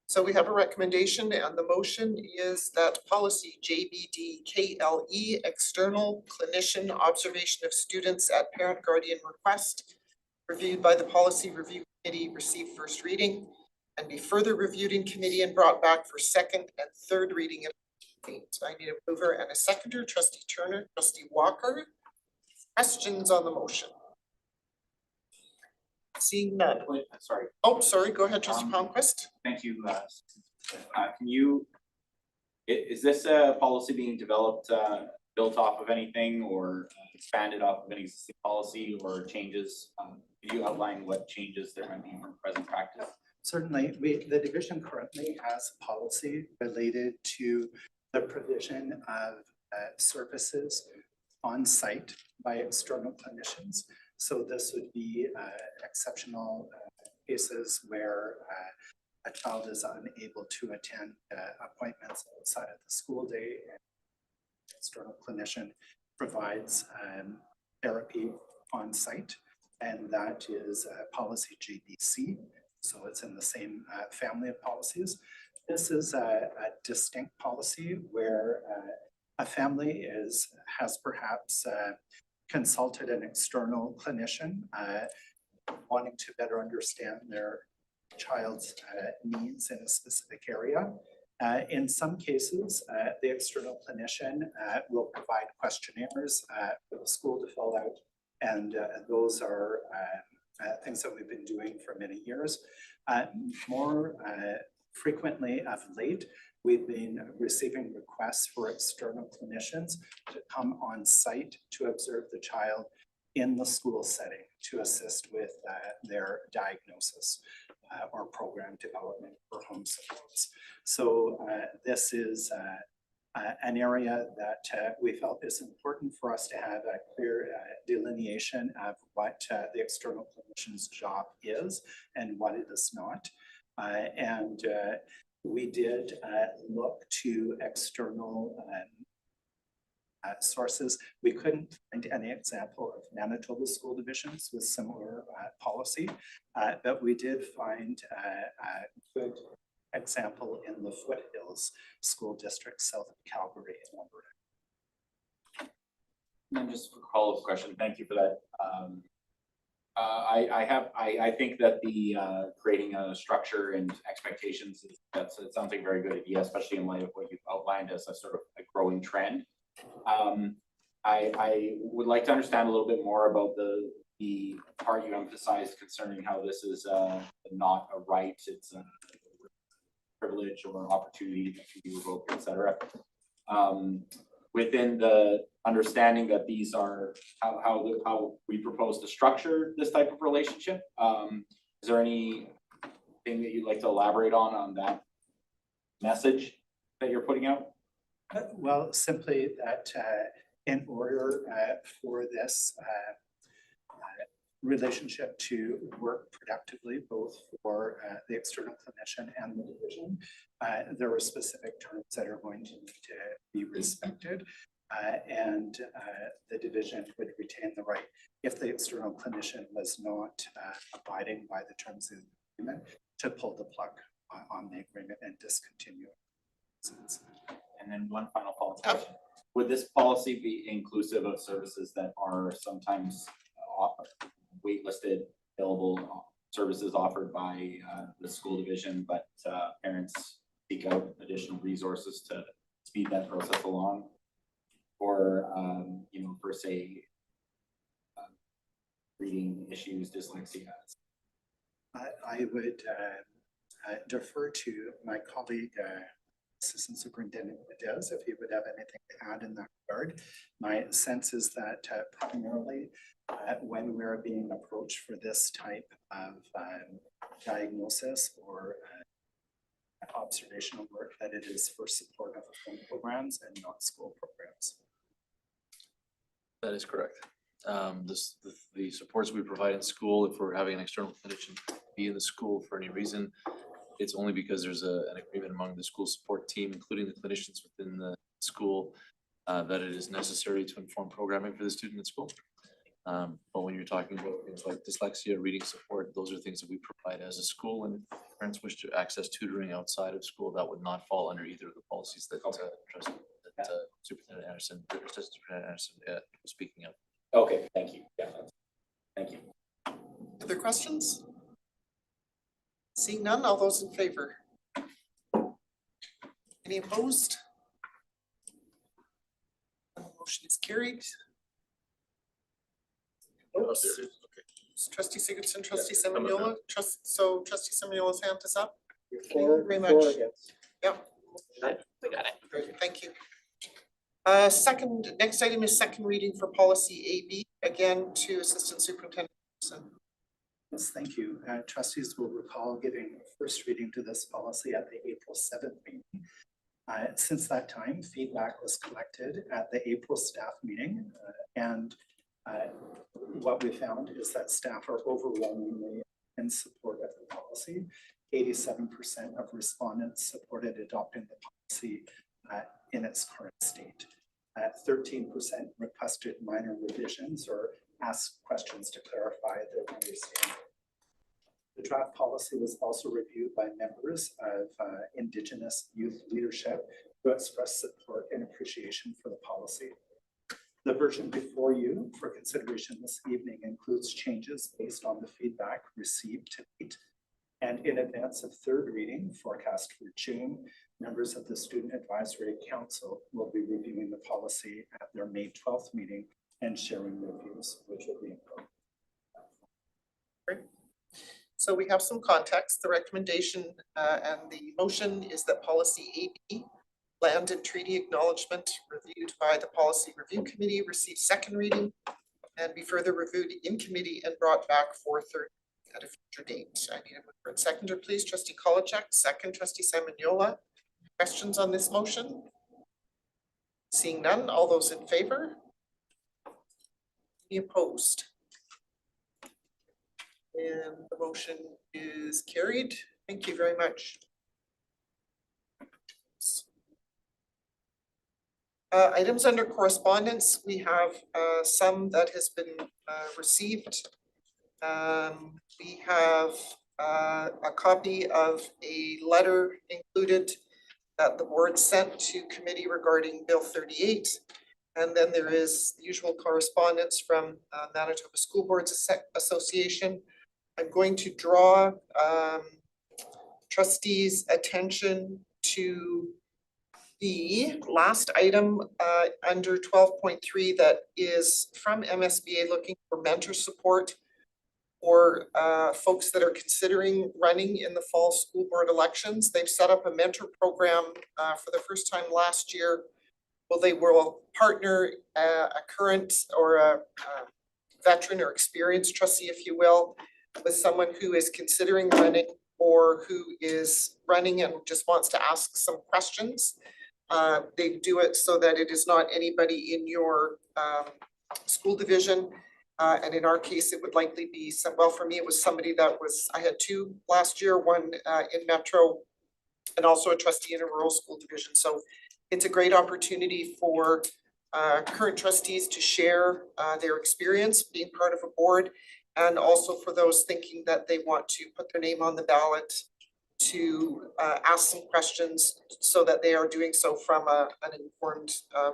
So we have a recommendation, and the motion is that policy JBD KLE, external clinician observation of students at parent guardian request, reviewed by the policy review committee, receive first reading, and be further reviewed in committee and brought back for second and third reading. So I need a mover and a seconder. Trustee Turner, Trustee Walker. Questions on the motion? Seeing none. Sorry. Oh, sorry. Go ahead, Trustee Palmquist. Thank you. Can you, is this a policy being developed, built off of anything, or expanded off of any existing policy, or changes? Can you outline what changes there might be from present practice? Certainly, the division currently has a policy related to the provision of services on site by external clinicians. So this would be exceptional cases where a child is unable to attend appointments outside of the school day, and external clinician provides therapy on site, and that is policy JBC. So it's in the same family of policies. This is a distinct policy where a family has perhaps consulted an external clinician wanting to better understand their child's needs in a specific area. In some cases, the external clinician will provide questionnaires for the school to fill out, and those are things that we've been doing for many years. More frequently of late, we've been receiving requests for external clinicians to come on site to observe the child in the school setting to assist with their diagnosis. or program development for home supports. So this is an area that we felt is important for us to have a clear delineation of what the external clinician's job is and what it is not. And we did look to external sources. We couldn't find any example of Manitoba school divisions with similar policy, but we did find a good example in the Foothills School District south of Calgary in Alberta. And then just a follow-up question, thank you for that. I think that the creating a structure and expectations, it sounds like a very good idea, especially in light of what you've outlined as a sort of a growing trend. I would like to understand a little bit more about the part you emphasized concerning how this is not a right, it's a privilege or opportunity that can be revoked, et cetera. Within the understanding that these are how we propose to structure this type of relationship, is there anything that you'd like to elaborate on that message that you're putting out? Well, simply that in order for this relationship to work productively, both for the external clinician and the division, there are specific terms that are going to need to be respected. And the division would retain the right, if the external clinician was not abiding by the terms of the agreement, to pull the plug on the agreement and discontinue. And then one final follow-up question. Would this policy be inclusive of services that are sometimes waitlisted, available services offered by the school division, but parents seek out additional resources to speed that process along? Or, you know, for say, reading issues, dyslexia? I would defer to my colleague, Assistant Superintendent Dez, if he would have anything to add in that regard. My sense is that primarily when we're being approached for this type of diagnosis or observational work, that it is for support of home programs and not school programs. That is correct. The supports we provide in school, if we're having an external clinician be in the school for any reason, it's only because there's an agreement among the school support team, including the clinicians within the school, that it is necessary to inform programming for the student in school. But when you're talking about things like dyslexia, reading support, those are things that we provide as a school, and if parents wish to access tutoring outside of school, that would not fall under either of the policies that Superintendent Anderson, Assistant Superintendent Anderson was speaking of. Okay, thank you. Yeah, thank you. Other questions? Seeing none, all those in favor? Any opposed? Motion is carried. Oops. Trustee Sigurdsson, Trustee Semenyola, Trustee Semeniola's hand is up. Thank you very much. Yep. We got it. Great, thank you. Next item is second reading for policy AB, again to Assistant Superintendent Anderson. Yes, thank you. Trustees will recall giving first reading to this policy at the April 7th meeting. Since that time, feedback was collected at the April staff meeting, and what we found is that staff are overwhelmingly in support of the policy. 87% of respondents supported adopting the policy in its current state. 13% requested minor revisions or asked questions to clarify their understanding. The draft policy was also reviewed by members of Indigenous youth leadership who expressed support and appreciation for the policy. The version before you for consideration this evening includes changes based on the feedback received to date. And in advance of third reading forecast for June, members of the Student Advisory Council will be reviewing the policy at their May 12th meeting and sharing their views, which will be important. Great. So we have some context. The recommendation and the motion is that policy AB, Land and Treaty Acknowledgement, reviewed by the Policy Review Committee, receive second reading and be further reviewed in committee and brought back for third at a future date. I need a mover and seconder, please. Trustee Kolachek, second. Trustee Semenyola. Questions on this motion? Seeing none, all those in favor? Any opposed? And the motion is carried. Thank you very much. Items under correspondence, we have some that has been received. We have a copy of a letter included that the board sent to committee regarding Bill 38. And then there is the usual correspondence from Manitoba School Boards Association. I'm going to draw trustees' attention to the last item under 12.3 that is from MSBA looking for mentor support for folks that are considering running in the fall school board elections. They've set up a mentor program for the first time last year. Well, they will partner a current or a veteran or experienced trustee, if you will, with someone who is considering running or who is running and just wants to ask some questions. They do it so that it is not anybody in your school division. And in our case, it would likely be some, well, for me, it was somebody that was, I had two last year, one in Metro and also a trustee in a rural school division. So it's a great opportunity for current trustees to share their experience being part of a board, and also for those thinking that they want to put their name on the ballot to ask some questions so that they are doing so from an informed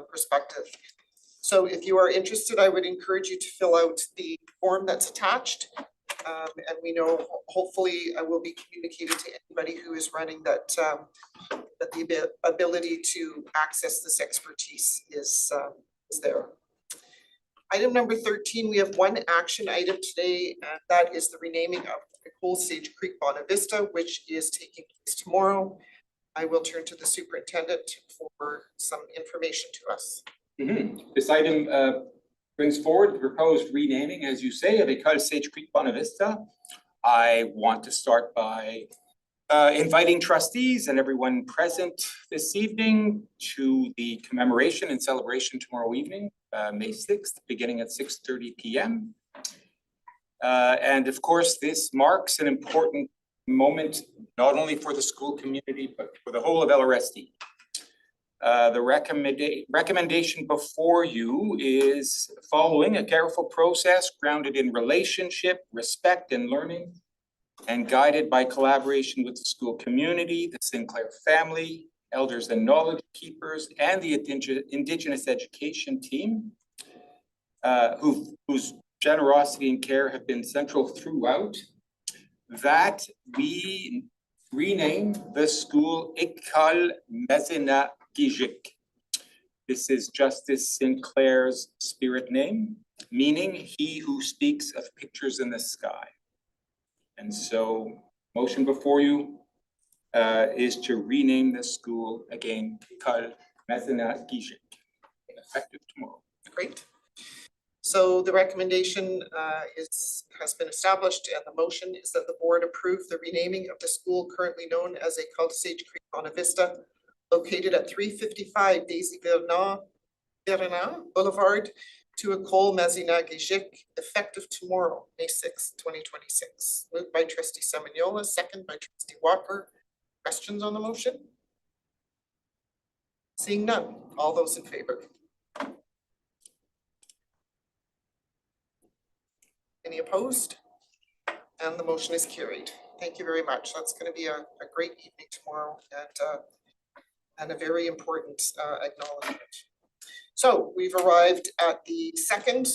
perspective. So if you are interested, I would encourage you to fill out the form that's attached. And we know, hopefully, I will be communicating to anybody who is running that that the ability to access this expertise is there. Item number 13, we have one action item today, and that is the renaming of Nicole Sage Creek Bonavista, which is taking place tomorrow. I will turn to the superintendent for some information to us. This item brings forward the proposed renaming, as you say, of École Sage Creek Bonavista. I want to start by inviting trustees and everyone present this evening to the commemoration and celebration tomorrow evening, May 6th, beginning at 6:30 p.m. And of course, this marks an important moment, not only for the school community, but for the whole of LRSD. The recommendation before you is following a careful process grounded in relationship, respect, and learning, and guided by collaboration with the school community, the Sinclair family, elders and knowledge keepers, and the Indigenous education team, whose generosity and care have been central throughout, that we rename the school École Mézina Gijik. This is Justice Sinclair's spirit name, meaning he who speaks of pictures in the sky. And so, motion before you is to rename the school again, École Mézina Gijik, effective tomorrow. Great. So the recommendation has been established, and the motion is that the board approve the renaming of the school currently known as École Sage Creek Bonavista, located at 355 Daisy Vernant Boulevard, to École Mézina Gijik, effective tomorrow, May 6, 2026. Moved by trustee Semenyola, second by trustee Walker. Questions on the motion? Seeing none, all those in favor? Any opposed? And the motion is carried. Thank you very much. That's going to be a great evening tomorrow, and a very important acknowledgement. So we've arrived at the second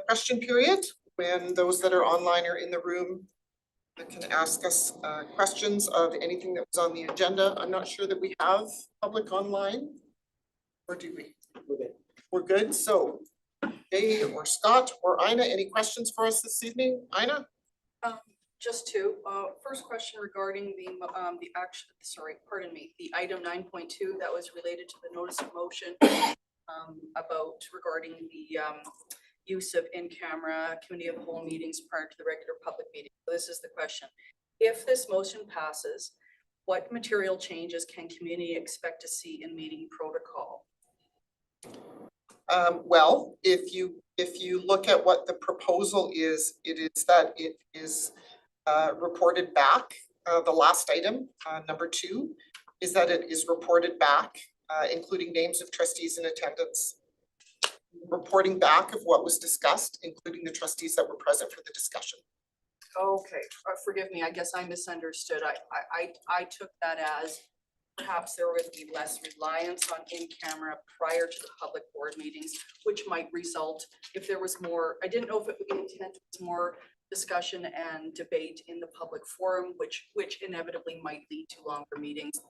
question period, when those that are online or in the room can ask us questions of anything that was on the agenda. I'm not sure that we have public online, or do we? We're good. So Jay or Scott or Ina, any questions for us this evening? Ina? Just two. First question regarding the action, sorry, pardon me, the item 9.2 that was related to the notice of motion about regarding the use of in-camera committee of whole meetings prior to the regular public meeting. So this is the question. If this motion passes, what material changes can community expect to see in meeting protocol? Well, if you look at what the proposal is, it is that it is reported back. The last item, number 2, is that it is reported back, including names of trustees in attendance. Reporting back of what was discussed, including the trustees that were present for the discussion. Okay, forgive me, I guess I misunderstood. I took that as perhaps there would be less reliance on in-camera prior to the public board meetings, which might result if there was more, I didn't know if the intent was more discussion and debate in the public forum, which inevitably might lead to longer meetings.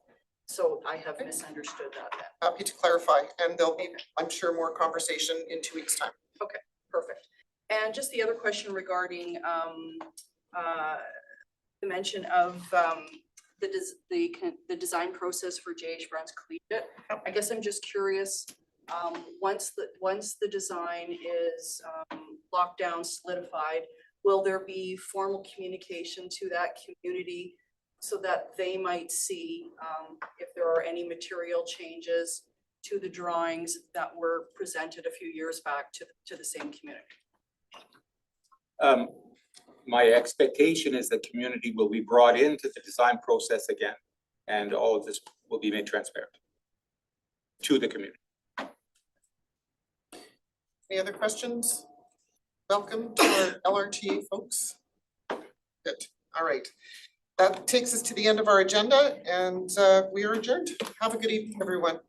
So I have misunderstood that then. Happy to clarify, and there'll be, I'm sure, more conversation in 2 weeks' time. Okay, perfect. And just the other question regarding the mention of the design process for J.H. Brown's Collegiate. I guess I'm just curious, once the design is locked down, solidified, will there be formal communication to that community so that they might see if there are any material changes to the drawings that were presented a few years back to the same community? My expectation is the community will be brought into the design process again, and all of this will be made transparent to the community. Any other questions? Welcome to our LRTA folks. Good, all right. That takes us to the end of our agenda, and we are adjourned. Have a good evening, everyone.